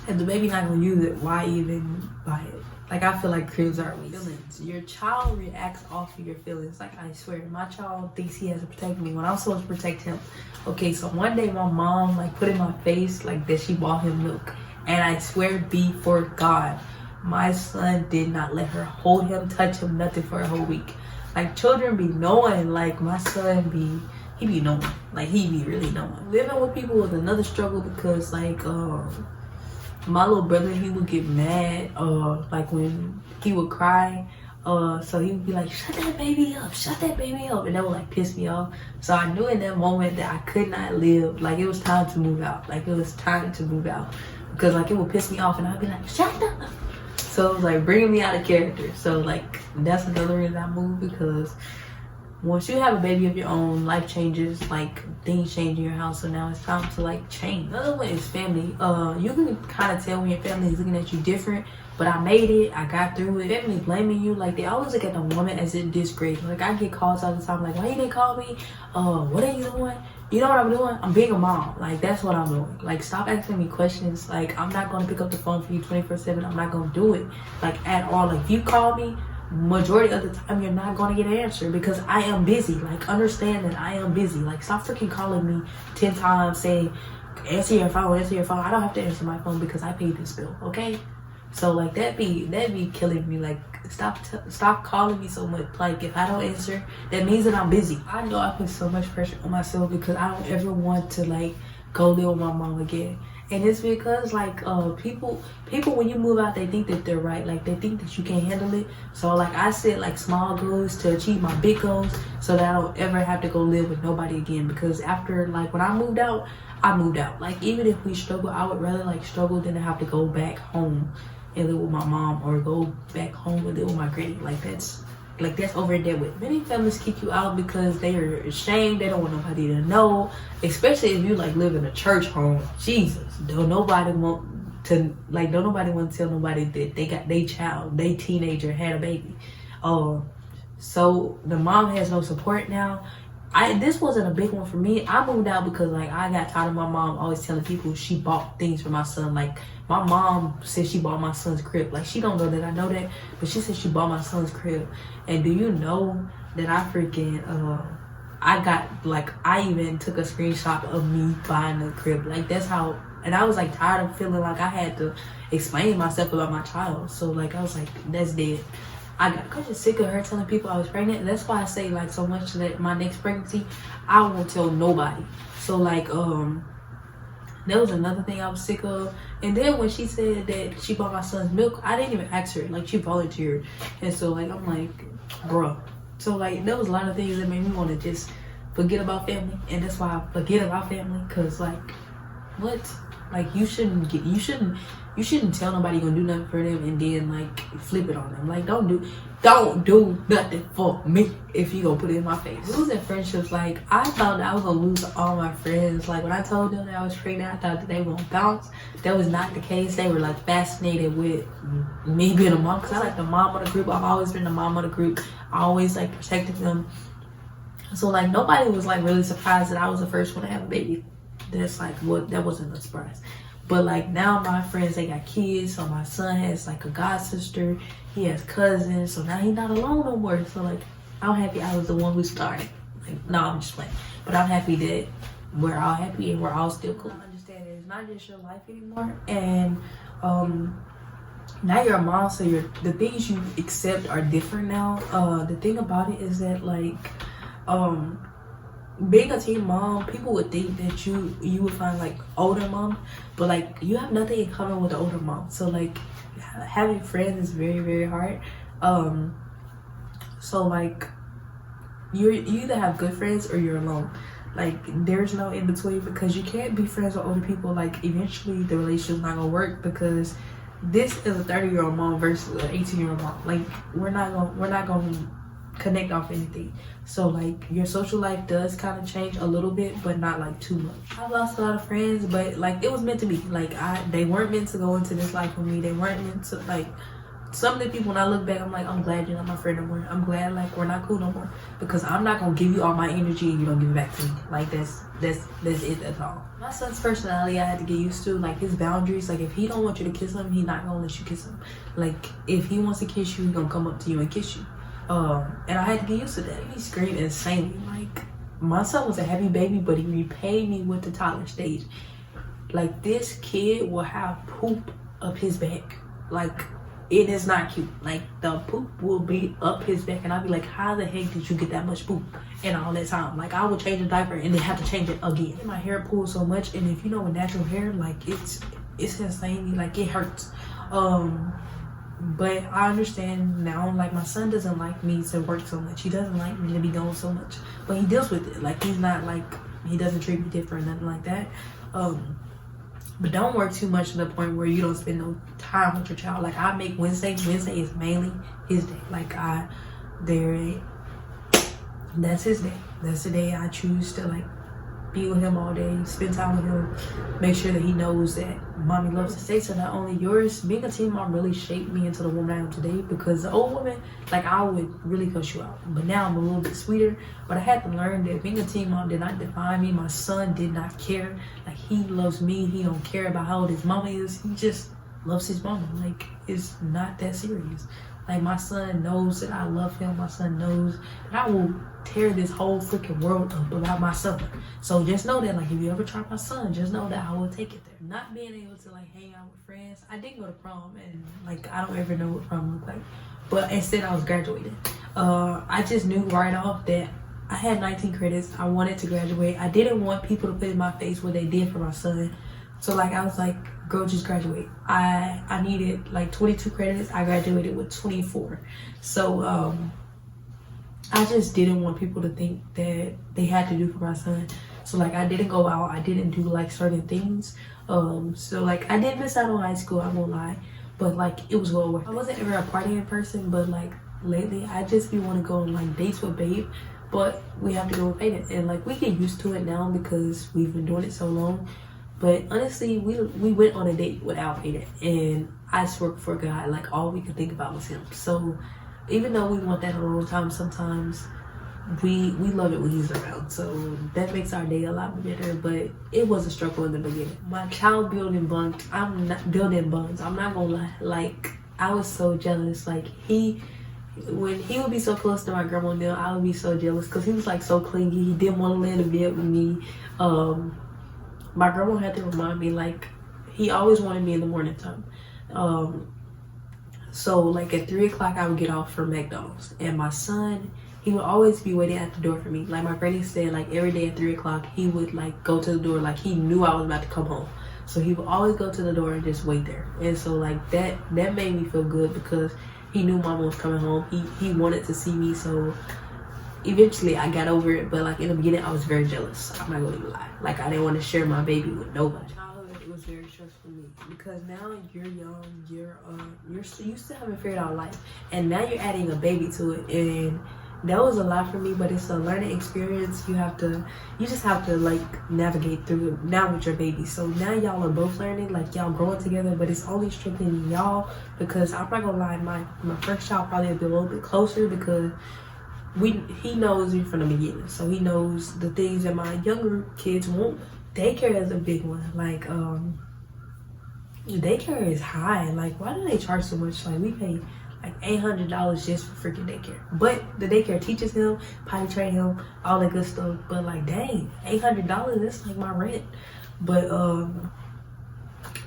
if the baby not gonna use it, why even buy it? Like, I feel like cribs are feelings. Your child reacts off of your feelings. Like, I swear, my child thinks he has to protect me when I'm supposed to protect him. Okay, so one day my mom like put in my face like that she bought him milk, and I swear before God, my son did not let her hold him, touch him, nothing for a whole week. Like, children be knowing. Like, my son he be knowing. Like, he be really knowing. Living with people was another struggle, because like my little brother, he would get mad like when he would cry, so he would be like, shut that baby up, and that would like piss me off. So I knew in that moment that I could not live. Like, it was time to move out. Like, it was time to move out, because like, it would piss me off, and I'd be like, shut up. So it was like bringing me out of character. So like, that's another reason I moved, because once you have a baby of your own, life changes. Like, things change in your house. So now it's time to like change. Another one is family. You can kind of tell when your family is looking at you different. But I made it. I got through it. Family blaming you. Like, they always look at the woman as in disgrace. Like, I get calls all the time. Like, why you didn't call me? What are you doing? You know what I'm doing? I'm being a mom. Like, that's what I'm doing. Like, stop asking me questions. Like, I'm not going to pick up the phone for you 24/7. I'm not going to do it. Like, at all. Like, if you call me, majority of the time you're not going to get an answer, because I am busy. Like, understand that I am busy. Like, stop freaking calling me 10 times saying, answer your phone. I don't have to answer my phone because I paid this bill, okay? So like, that be killing me. Like, stop calling me so much. Like, if I don't answer, that means that I'm busy. I know I put so much pressure on myself, because I don't ever want to like go live with my mom again. And it's because like people when you move out, they think that they're right. Like, they think that you can't handle it. So like, I set like small goals to achieve my big goals, so that I don't ever have to go live with nobody again. Because after, like, when I moved out, I moved out. Like, even if we struggle, I would rather like struggle than to have to go back home and live with my mom, or go back home and live with my granny. Like, that's over and done with. Many families kick you out because they are ashamed. They don't want nobody to know, especially if you like live in a church home. Jesus, don't nobody want to tell nobody that they got they teenager had a baby. So the mom has no support now. This wasn't a big one for me. I moved out because like, I got tired of my mom always telling people she bought things for my son. Like, my mom said she bought my son's crib. Like, she don't know that I know that, but she said she bought my son's crib. And do you know that I freaking I even took a screenshot of me buying the crib. Like, that's how. And I was like tired of feeling like I had to explain myself about my child. So like, I was like, that's dead. I got just sick of her telling people I was pregnant. And that's why I say like so much that my next pregnancy, I won't tell nobody. So like, that was another thing I was sick of. And then when she said that she bought my son's milk, I didn't even ask her. Like, she volunteered. And so like, I'm like, bruh. So like, there was a lot of things that made me want to just forget about family. And that's why I forget about family. Cause like, what? Like, you shouldn't tell nobody you're gonna do nothing for them and then like flip it on them. Like, don't do nothing for me if you gonna put it in my face. Losing friendships, like, I thought that I was gonna lose all my friends. Like, when I told them that I was pregnant, I thought that they were gonna bounce. That was not the case. They were like fascinated with me being a mom, because I like the mom of the group. I've always been the mom of the group. I always like protected them. So like, nobody was like really surprised that I was the first one to have a baby. That's like, that wasn't a surprise. But like, now my friends, they got kids. So my son has like a god sister. He has cousins. So now he's not alone no more. So like, I'm happy I was the one who started. Like, no, I'm just playing. But I'm happy that we're all happy and we're all still cool. I understand that it's not just your life anymore. And now you're a mom, so the things you accept are different now. The thing about it is that like, being a teen mom, people would think that you would find like older mom, but like you have nothing in common with the older mom. So like having friends is very, very hard. So like you either have good friends or you're alone. Like there's no in between, because you can't be friends with older people. Like eventually the relationship's not gonna work, because this is a 30-year-old mom versus an 18-year-old mom. Like we're not gonna connect off anything. So like your social life does kind of change a little bit, but not like too much. I've lost a lot of friends, but like it was meant to be. Like they weren't meant to go into this life with me. They weren't meant to, like, some of the people, when I look back, I'm like, I'm glad you're not my friend no more. I'm glad like we're not cool no more, because I'm not gonna give you all my energy and you don't give it back to me. Like that's it at all. My son's personality, I had to get used to, like his boundaries. Like if he don't want you to kiss him, he not gonna let you kiss him. Like if he wants to kiss you, he gonna come up to you and kiss you. And I had to get used to that. He screamed insanely. Like my son was a heavy baby, but he repaid me with the toddler stage. Like this kid will have poop up his back. Like it is not cute. Like the poop will be up his back, and I'll be like, how the heck did you get that much poop in all that time? Like I would change a diaper and then have to change it again. My hair pulls so much, and if you know, with natural hair, like it's insane. Like it hurts. But I understand now. Like my son doesn't like me to work so much. He doesn't like me to be gone so much, but he deals with it. Like he's not like, he doesn't treat me different, nothing like that. But don't work too much to the point where you don't spend no time with your child. Like I make Wednesday is mainly his day. Like that's his day. That's the day I choose to like be with him all day, spend time with him, make sure that he knows that mommy loves to say. So not only yours, being a teen mom really shaped me into the woman I am today, because the old woman, like I would really cuss you out, but now I'm a little bit sweeter. But I had to learn that being a teen mom did not define me. My son did not care. Like he loves me. He don't care about how old his mama is. He just loves his mama. Like it's not that serious. Like my son knows that I love him. My son knows that I will tear this whole freaking world up about my son. So just know that, like, if you ever try my son, just know that I will take it there. Not being able to like hang out with friends. I did go to prom, and like I don't ever know what prom looked like. But instead I was graduating. I just knew right off that I had 19 credits. I wanted to graduate. I didn't want people to put in my face what they did for my son. So like I was like, girl, just graduate. I needed like 22 credits. I graduated with 24. So I just didn't want people to think that they had to do for my son. So like I didn't go out. I didn't do like certain things. So like I did miss out on high school, I won't lie. But like it was well worth it. I wasn't ever a partying person, but like lately I just be want to go on like dates with babe. But we have to go with Aiden. And like we get used to it now because we've been doing it so long. But honestly, we went on a date without Aiden, and I swear for God, like all we could think about was him. So even though we want that alone time, sometimes we love it when he's around. So that makes our day a lot better. But it was a struggle in the beginning. My child building bonds, I'm not building bonds. I'm not gonna lie. Like I was so jealous. Like when he would be so close to my grandma now, I would be so jealous because he was like so clingy. He didn't want to lay in the bed with me. My grandma had to remind me, like, he always wanted me in the morning time. So like at 3 o'clock I would get off from McDonald's, and my son, he would always be waiting at the door for me. Like my granny said, like every day at 3 o'clock he would like go to the door, like he knew I was about to come home. So he would always go to the door and just wait there. And so like that made me feel good because he knew mama was coming home. He wanted to see me. So eventually I got over it, but like in the beginning I was very jealous. I'm not gonna even lie. Like I didn't want to share my baby with nobody. Childhood, it was very stressful for me because now you're young, you still haven't figured out life, and now you're adding a baby to it, and that was a lot for me. But it's a learning experience. You just have to like navigate through it now with your baby. So now y'all are both learning, like y'all growing together, but it's only strengthening y'all, because I'm not gonna lie, my first child probably will be a little bit closer because he knows me from the beginning, so he knows the things that my younger kids won't. Daycare is a big one. Like daycare is high. Like why do they charge so much? Like we pay like $800 just for freaking daycare, but the daycare teaches him, potty train him, all that good stuff. But like dang, $800, that's like my rent. But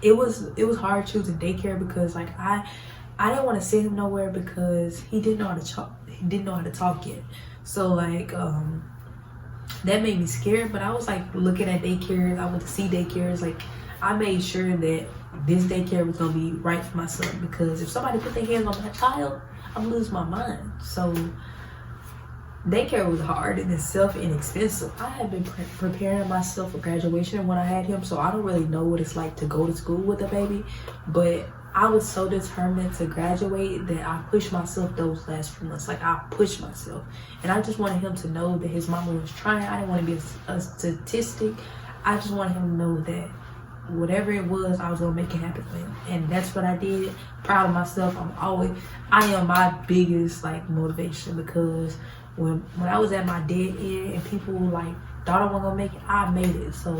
it was hard choosing daycare because like I didn't want to send him nowhere because he didn't know how to talk. He didn't know how to talk yet. So like that made me scared. But I was like looking at daycares. I went to see daycares. Like, I made sure that this daycare was gonna be right for my son, because if somebody put their hands on my child, I'm gonna lose my mind. So daycare was hard in itself and expensive. I had been preparing myself for graduation when I had him, so I don't really know what it's like to go to school with a baby. But I was so determined to graduate that I pushed myself those last few months. Like, I pushed myself, and I just wanted him to know that his mama was trying. I didn't want to be a statistic. I just wanted him to know that whatever it was, I was gonna make it happen for him, and that's what I did. Proud of myself. I am my biggest like motivation, because when I was at my dead end and people like thought I wasn't gonna make it, I made it. So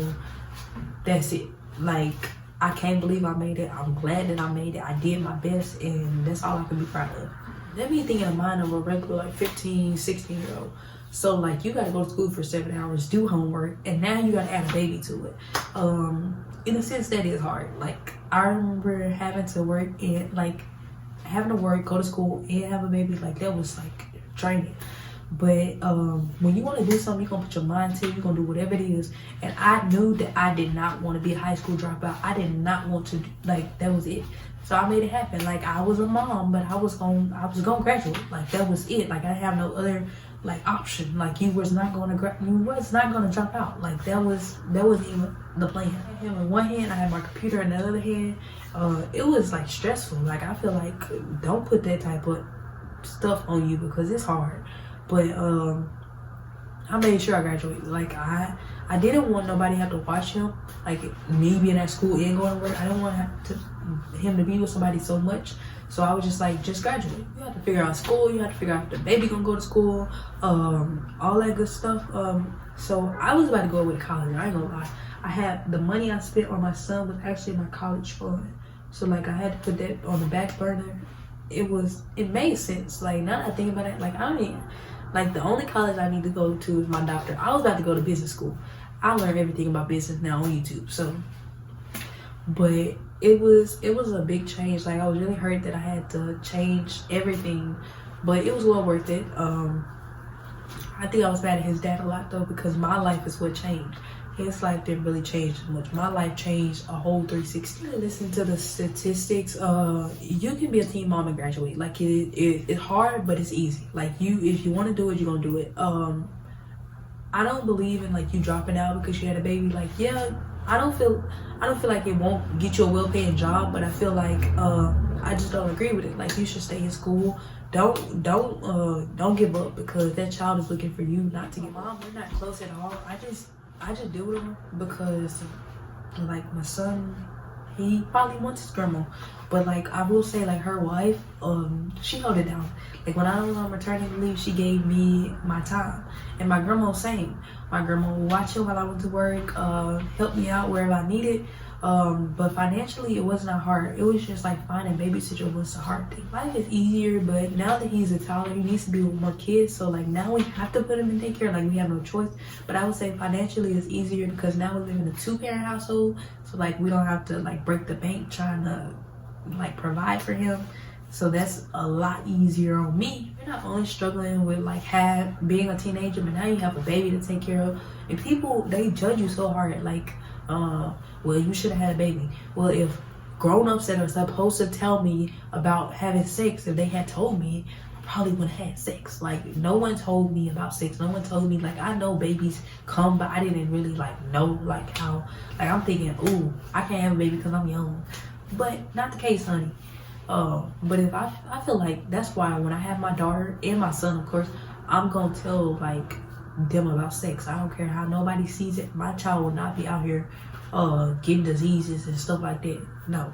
that's it. Like, I can't believe I made it. I'm glad that I made it. I did my best, and that's all I can be proud of. Let me think in the mind of a regular like 15, 16-year-old. So like, you gotta go to school for 7 hours, do homework, and now you gotta add a baby to it. In a sense, that is hard. Like, I remember having to work and like having to work, go to school, and have a baby. Like, that was like draining. But when you want to do something, you're gonna put your mind to it. You're gonna do whatever it is. And I knew that I did not want to be a high school dropout. I did not want to, like, that was it. So I made it happen. Like, I was a mom, but I was gonna graduate. Like, that was it. Like, I didn't have no other like option. Like, you was not gonna drop out. Like, that wasn't even the plan. I had him in one hand, I had my computer in the other hand. It was like stressful. Like, I feel like, don't put that type of stuff on you, because it's hard. But I made sure I graduated. Like, I didn't want nobody to have to watch him. Like, me being at school and going to work, I didn't want him to be with somebody so much. So I was just like, just graduate. You have to figure out school. You have to figure out if the baby gonna go to school, all that good stuff. So I was about to go away to college. I ain't gonna lie. I had the money I spent on my son was actually my college fund. So like, I had to put that on the back burner. It made sense. Like, now that I think about it, like, I don't even, like, the only college I need to go to is my doctor. I was about to go to business school. I learned everything about business now on YouTube. So, but it was a big change. Like, I was really hurt that I had to change everything, but it was well worth it. I think I was mad at his dad a lot though, because my life is what changed. His life didn't really change as much. My life changed a whole 360. Listen to the statistics. You can be a teen mom and graduate. Like, it's hard, but it's easy. Like, if you want to do it, you're gonna do it. I don't believe in like you dropping out because you had a baby. Like, yeah, I don't feel like it won't get you a well-paying job, but I feel like I just don't agree with it. Like, you should stay in school. Don't give up, because that child is looking for you not to give up. We're not close at all. I just deal with him because, like, my son, he probably wants his grandma. But, like, I will say, like, her wife, she held it down. Like, when I was on maternity leave, she gave me my time. And my grandma was same. My grandma would watch him while I went to work, help me out wherever I needed. But financially, it was not hard. It was just like finding babysitter was a hard thing. Life is easier, but now that he's a toddler, he needs to be with more kids. So like, now we have to put him in daycare. Like, we have no choice. But I would say financially it's easier because now we live in a 2-parent household. So like, we don't have to like break the bank trying to like provide for him. So that's a lot easier on me. You're not only struggling with like being a teenager, but now you have a baby to take care of. And people, they judge you so hard. Like, well, you should have had a baby. Well, if grown-ups that are supposed to tell me about having sex, if they had told me, I probably would have had sex. Like, no one told me about sex. No one told me, like, I know babies come, but I didn't really like know like how, like, I'm thinking, ooh, I can't have a baby because I'm young. But not the case, honey. But if I feel like that's why when I have my daughter and my son, of course, I'm gonna tell like them about sex. I don't care how nobody sees it. My child will not be out here getting diseases and stuff like that. No,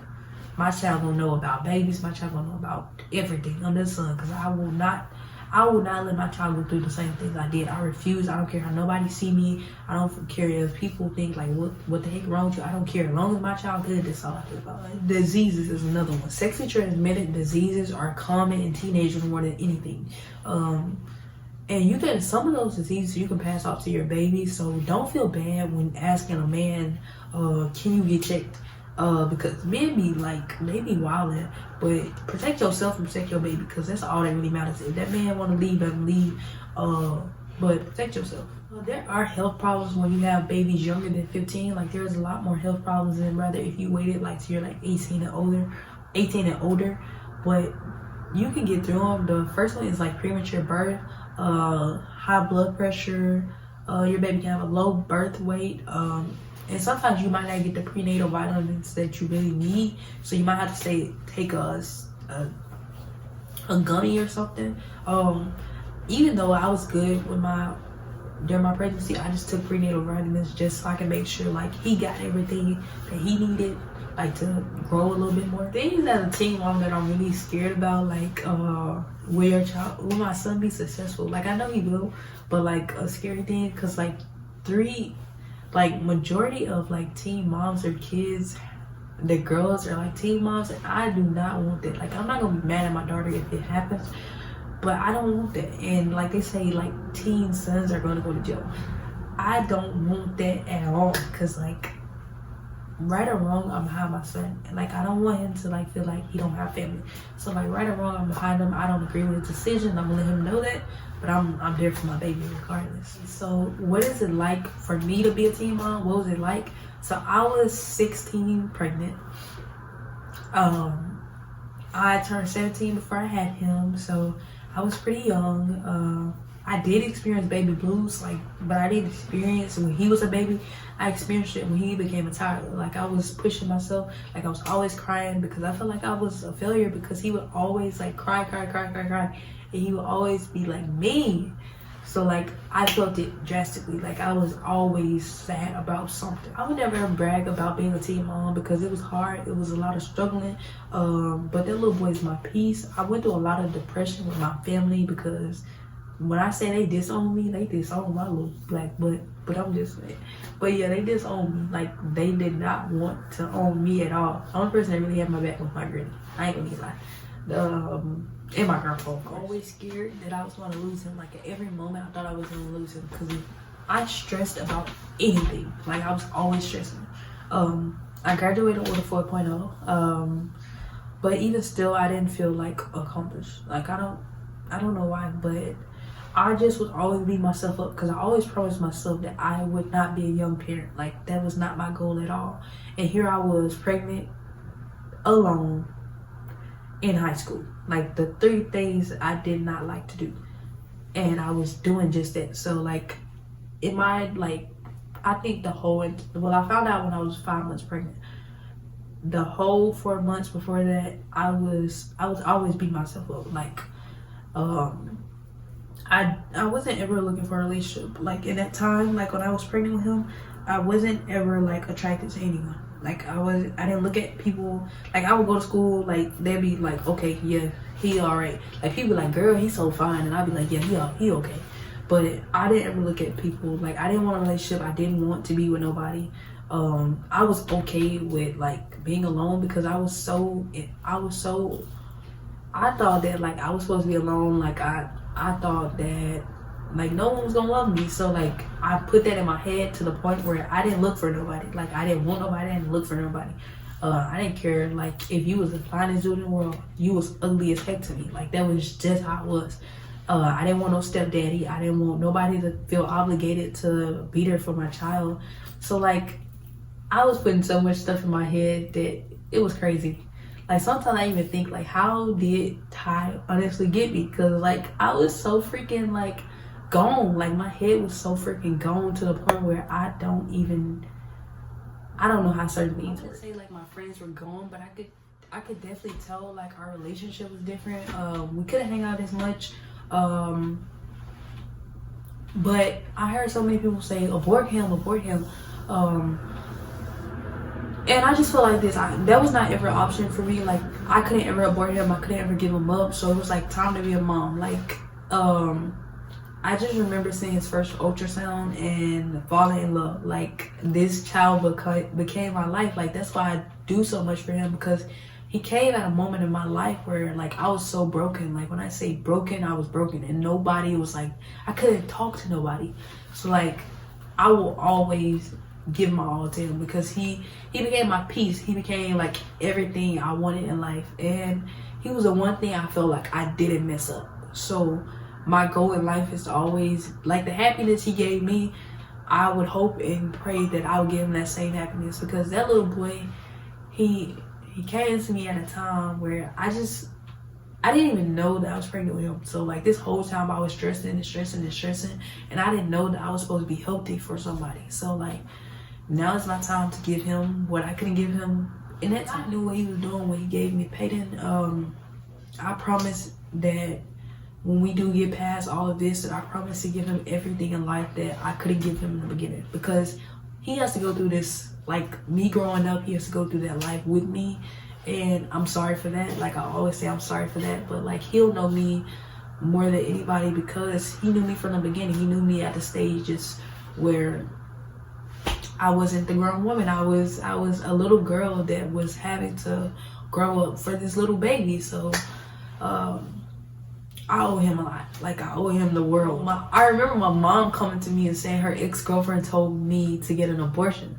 my child gonna know about babies. My child gonna know about everything under the sun, because I will not let my child go through the same things I did. I refuse. I don't care how nobody see me. I don't care if people think like, what the heck wrong with you? I don't care. As long as my child good, that's all I care about. Diseases is another one. Sexually transmitted diseases are common in teenagers more than anything. And you can, some of those diseases you can pass off to your baby. So don't feel bad when asking a man, can you get checked? Because men be like, they be wildin', but protect yourself and protect your baby, because that's all that really matters. If that man want to leave, let him leave, but protect yourself. Well, there are health problems when you have babies younger than 15. Like there's a lot more health problems than rather if you waited like till you're like 18 and older. But you can get through them. The first one is like premature birth, high blood pressure. Your baby can have a low birth weight. And sometimes you might not get the prenatal vitamins that you really need. So you might have to take a gummy or something. Even though I was good with during my pregnancy, I just took prenatal vitamins just so I can make sure like he got everything that he needed, like to grow a little bit more. Things as a teen mom that I'm really scared about, like will my son be successful? Like I know he will, but like a scary thing, because like majority of like teen moms or kids, the girls are like teen moms, and I do not want that. Like I'm not gonna be mad at my daughter if it happens, but I don't want that. And like they say, like teen sons are gonna go to jail. I don't want that at all, because like right or wrong, I'm behind my son, and like I don't want him to like feel like he don't have family. So like right or wrong, I'm behind him. I don't agree with his decision. I'm gonna let him know that, but I'm there for my baby regardless. So what is it like for me to be a teen mom? What was it like? So I was 16 pregnant. I turned 17 before I had him, so I was pretty young. I did experience baby blues, but I didn't experience it when he was a baby. I experienced it when he became a toddler. Like I was pushing myself, like I was always crying because I felt like I was a failure, because he would always like cry, and he would always be like mean. So like I felt it drastically. Like I was always sad about something. I would never brag about being a teen mom because it was hard. It was a lot of struggling. But that little boy is my peace. I went through a lot of depression with my family because when I say they disown me, they disown my little black butt. But I'm just saying. But yeah, they disown me. Like they did not want to own me at all. The only person that really had my back was my granny. I ain't gonna be lying. And my grandpa. Always scared that I was gonna lose him. Like at every moment I thought I was gonna lose him, because I stressed about anything. Like I was always stressing. I graduated with a 4.0. But even still I didn't feel like accomplished. Like I don't know why, but I just would always beat myself up, because I always promised myself that I would not be a young parent. Like that was not my goal at all. And here I was pregnant, alone, in high school. Like the 3 things I did not like to do, and I was doing just that. So like I think I found out when I was 5 months pregnant. The whole 4 months before that, I was always beating myself up. Like I wasn't ever looking for a relationship. Like in that time, like when I was pregnant with him, I wasn't ever like attracted to anyone. Like I didn't look at people. Like I would go to school, like they'd be like, okay, yeah, he alright. Like people like, girl, he's so fine, and I'd be like, yeah, he okay. But I didn't ever look at people. Like I didn't want a relationship. I didn't want to be with nobody. I was okay with like being alone, because I thought that like I was supposed to be alone. Like I thought that like no one was gonna love me. So like I put that in my head to the point where I didn't look for nobody. Like I didn't want nobody. I didn't look for nobody. I didn't care like if you was the finest dude in the world, you was ugly as heck to me. Like that was just how it was. I didn't want no stepdaddy. I didn't want nobody to feel obligated to be there for my child. So like I was putting so much stuff in my head that it was crazy. Like sometimes I even think like, how did Ty honestly get me? Because like I was so freaking like gone. Like my head was so freaking gone to the point where I don't know how certain things were. I say like my friends were gone, but I could definitely tell like our relationship was different. We couldn't hang out as much. But I heard so many people say abort him. And I just feel like this, that was not ever an option for me. Like I couldn't ever abort him. I couldn't ever give him up. So it was like time to be a mom. Like I just remember seeing his first ultrasound and falling in love. Like this child became my life. Like that's why I do so much for him, because he came at a moment in my life where like I was so broken. Like when I say broken, I was broken, and nobody was like, I couldn't talk to nobody. So like I will always give my all to him, because he became my peace. He became like everything I wanted in life, and he was the one thing I felt like I didn't mess up. So my goal in life is to always, like, the happiness he gave me, I would hope and pray that I would give him that same happiness, because that little boy, he came to me at a time where I didn't even know that I was pregnant with him. So like this whole time I was stressing, and I didn't know that I was supposed to be healthy for somebody. So like now it's my time to give him what I couldn't give him in that time. I knew what he was doing when he gave me Peyton. I promise that when we do get past all of this, that I promise to give him everything in life that I couldn't give him in the beginning, because he has to go through this, like me growing up, he has to go through that life with me, and I'm sorry for that. Like I always say, I'm sorry for that, but like he'll know me more than anybody, because he knew me from the beginning. He knew me at the stages where I wasn't the grown woman. I was a little girl that was having to grow up for this little baby. So I owe him a lot. Like I owe him the world. I remember my mom coming to me and saying her ex-girlfriend told me to get an abortion.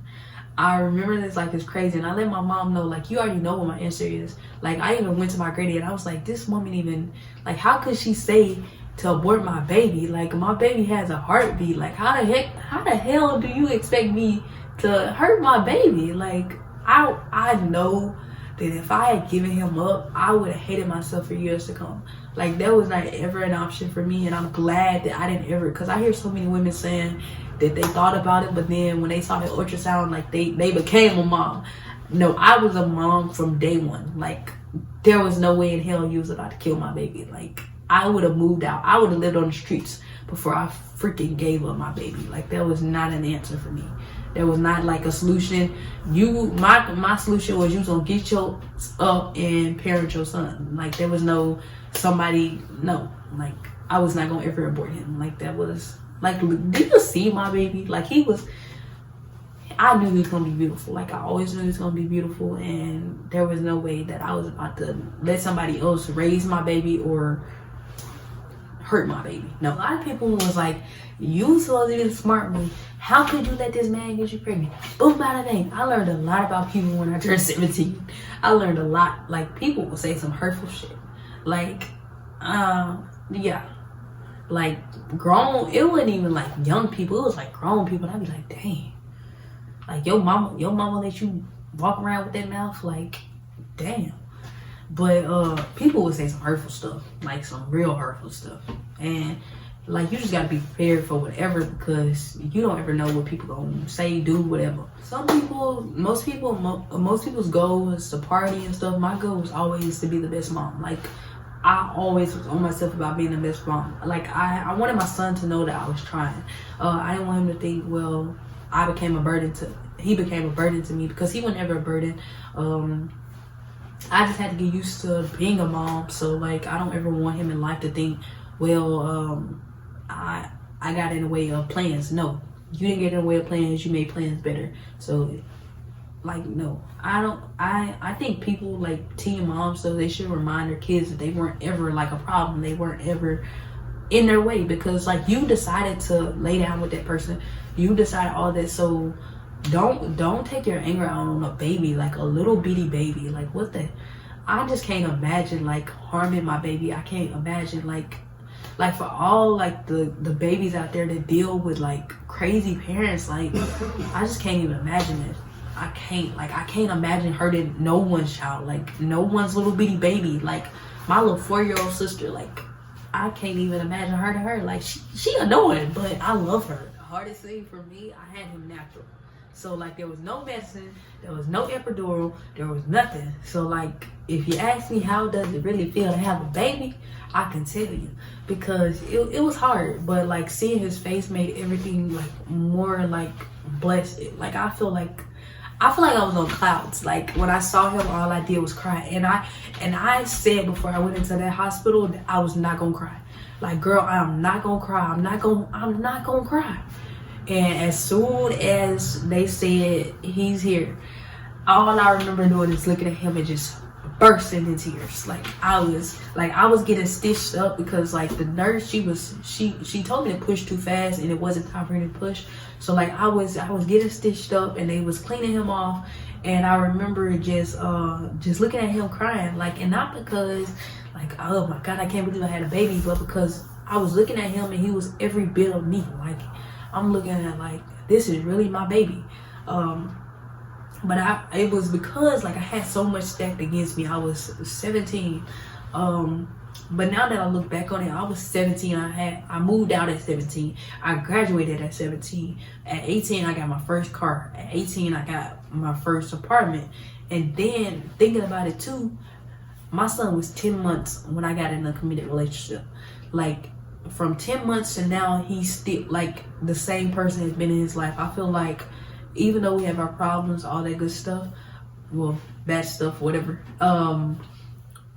I remember this like it's crazy, and I let my mom know, like, you already know what my answer is. Like I even went to my granny and I was like, this woman even, like, how could she say to abort my baby? Like my baby has a heartbeat. Like how the hell do you expect me to hurt my baby? Like I know that if I had given him up, I would have hated myself for years to come. Like that was not ever an option for me, and I'm glad that I didn't ever, because I hear so many women saying that they thought about it, but then when they saw the ultrasound, like they became a mom. No, I was a mom from day one. Like there was no way in hell you was about to kill my baby. Like I would have moved out. I would have lived on the streets before I freaking gave up my baby. Like that was not an answer for me. There was not like a solution. My solution was you was gonna get your up and parent your son. Like there was no no. Like I was not gonna ever abort him. Like that was like, did you see my baby? Like I knew he was gonna be beautiful. Like I always knew he was gonna be beautiful, and there was no way that I was about to let somebody else raise my baby or hurt my baby. No. A lot of people was like, you supposed to be the smart one. How could you let this man get you pregnant? Boom, bada bang. I learned a lot about people when I turned 17. I learned a lot. Like people will say some hurtful shit. Like, yeah. Like grown, it wasn't even like young people. It was like grown people. And I'd be like, dang. Like your mama let you walk around with that mouth? Like, damn. But people would say some hurtful stuff, like some real hurtful stuff, and like you just gotta be prepared for whatever, because you don't ever know what people gonna say, do, whatever. Most people's goal is to party and stuff. My goal was always to be the best mom. Like I always was on myself about being the best mom. Like I wanted my son to know that I was trying. I didn't want him to think, well, he became a burden to me, because he was never a burden. I just had to get used to being a mom. So like I don't ever want him in life to think, well, I got in the way of plans. No, you didn't get in the way of plans. You made plans better. So like, no, I think people like teen moms, so they should remind their kids that they weren't ever like a problem. They weren't ever in their way, because like you decided to lay down with that person. You decided all that. So don't take your anger out on a baby, like a little bitty baby. Like what the, I just can't imagine like harming my baby. I can't imagine like for all like the babies out there that deal with like crazy parents. Like I just can't even imagine it. I can't imagine hurting no one's child, like no one's little bitty baby. Like my little 4-year-old sister, like I can't even imagine hurting her. Like she annoying, but I love her. The hardest thing for me, I had him natural. So like there was no medicine, there was no epidural, there was nothing. So like if you ask me how does it really feel to have a baby, I can tell you, because it was hard, but like seeing his face made everything like more like blessed. Like I feel like I was on clouds. Like when I saw him, all I did was cry. And I said before I went into that hospital that I was not gonna cry. Like, girl, I'm not gonna cry. I'm not gonna cry. And as soon as they said he's here, all I remember doing is looking at him and just bursting in tears. Like I was getting stitched up, because like the nurse, she told me to push too fast and it wasn't time for me to push. So like I was getting stitched up and they was cleaning him off, and I remember just looking at him crying, like, and not because like, oh my God, I can't believe I had a baby, but because I was looking at him and he was every bit of me. Like, I'm looking at like, this is really my baby. But it was because like I had so much stacked against me. I was 17. But now that I look back on it, I was 17. I moved out at 17. I graduated at 17. At 18, I got my first car. At 18, I got my first apartment. And then thinking about it too, my son was 10 months when I got in a committed relationship. Like, from 10 months to now, he's still like the same person has been in his life. I feel like even though we have our problems, all that good stuff, well, bad stuff, whatever,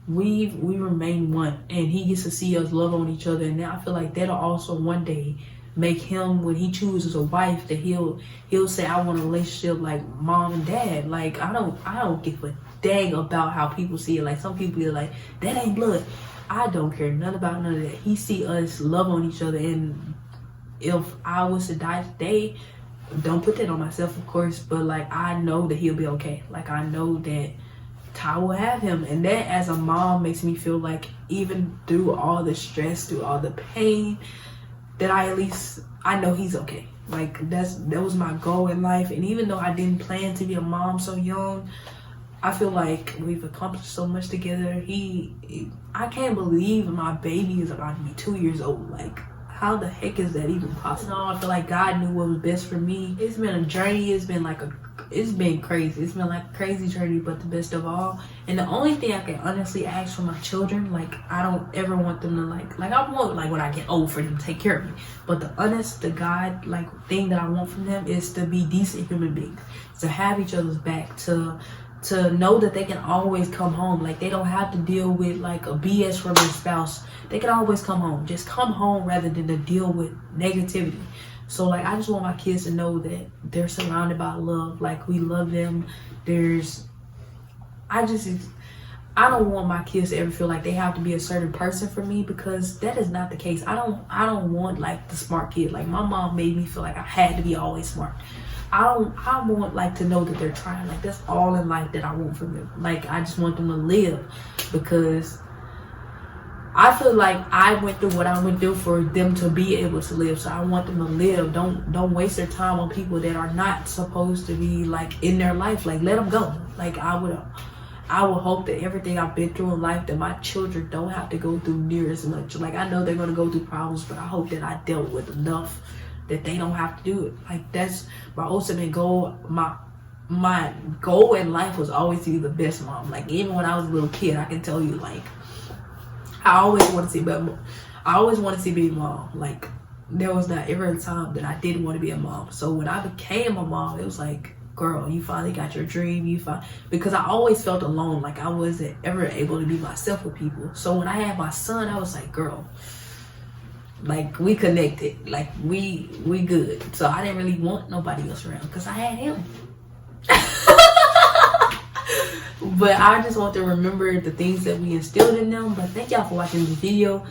we remain one, and he gets to see us love on each other. And now I feel like that'll also one day make him, when he chooses a wife, that he'll say, I want a relationship like mom and dad. Like, I don't give a dang about how people see it. Like, some people are like, that ain't blood. I don't care none about none of that. He see us love on each other, and if I was to die today, don't put that on myself, of course, but like, I know that he'll be okay. Like, I know that Ty will have him, and that as a mom makes me feel like even through all the stress, through all the pain, that I know he's okay. Like, that was my goal in life. And even though I didn't plan to be a mom so young, I feel like we've accomplished so much together. I can't believe my baby is about to be 2 years old. Like, how the heck is that even possible? I feel like God knew what was best for me. It's been a journey. It's been crazy. It's been like a crazy journey, but the best of all. And the only thing I can honestly ask for my children, like, I don't ever want them to like I want, like, when I get old, for them to take care of me. But the honest to God, like, thing that I want from them is to be decent human beings, to have each other's back, to know that they can always come home. Like, they don't have to deal with like a BS from their spouse. They can always come home. Just come home rather than to deal with negativity. So like, I just want my kids to know that they're surrounded by love. Like, we love them. I don't want my kids to ever feel like they have to be a certain person for me, because that is not the case. I don't want like the smart kid. Like, my mom made me feel like I had to be always smart. I want like to know that they're trying. Like, that's all in life that I want from them. Like, I just want them to live, because I feel like I went through what I went through for them to be able to live. So I want them to live. Don't waste their time on people that are not supposed to be like in their life. Like, let them go. Like, I would hope that everything I've been through in life, that my children don't have to go through near as much. Like, I know they're going to go through problems, but I hope that I dealt with enough that they don't have to do it. Like, that's my ultimate goal. My goal in life was always to be the best mom. Like, even when I was a little kid, I can tell you, like, I always wanted to see baby mom. Like, there was not ever a time that I didn't want to be a mom. So when I became a mom, it was like, girl, you finally got your dream. Because I always felt alone. Like, I wasn't ever able to be myself with people. So when I had my son, I was like, girl, like, we connected. Like, we good. So I didn't really want nobody else around, because I had him. But I just want to remember the things that we instilled in them. But thank y'all for watching this video.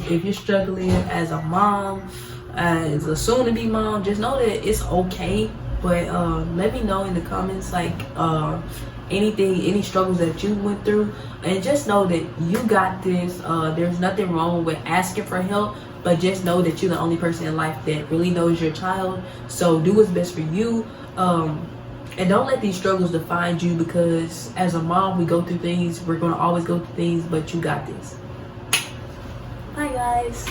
If you're struggling as a mom, as a soon-to-be mom, just know that it's okay. But let me know in the comments, like, any struggles that you went through, and just know that you got this. There's nothing wrong with asking for help, but just know that you're the only person in life that really knows your child. So do what's best for you, and don't let these struggles define you, because as a mom, we go through things. We're going to always go through things, but you got this. Bye, guys.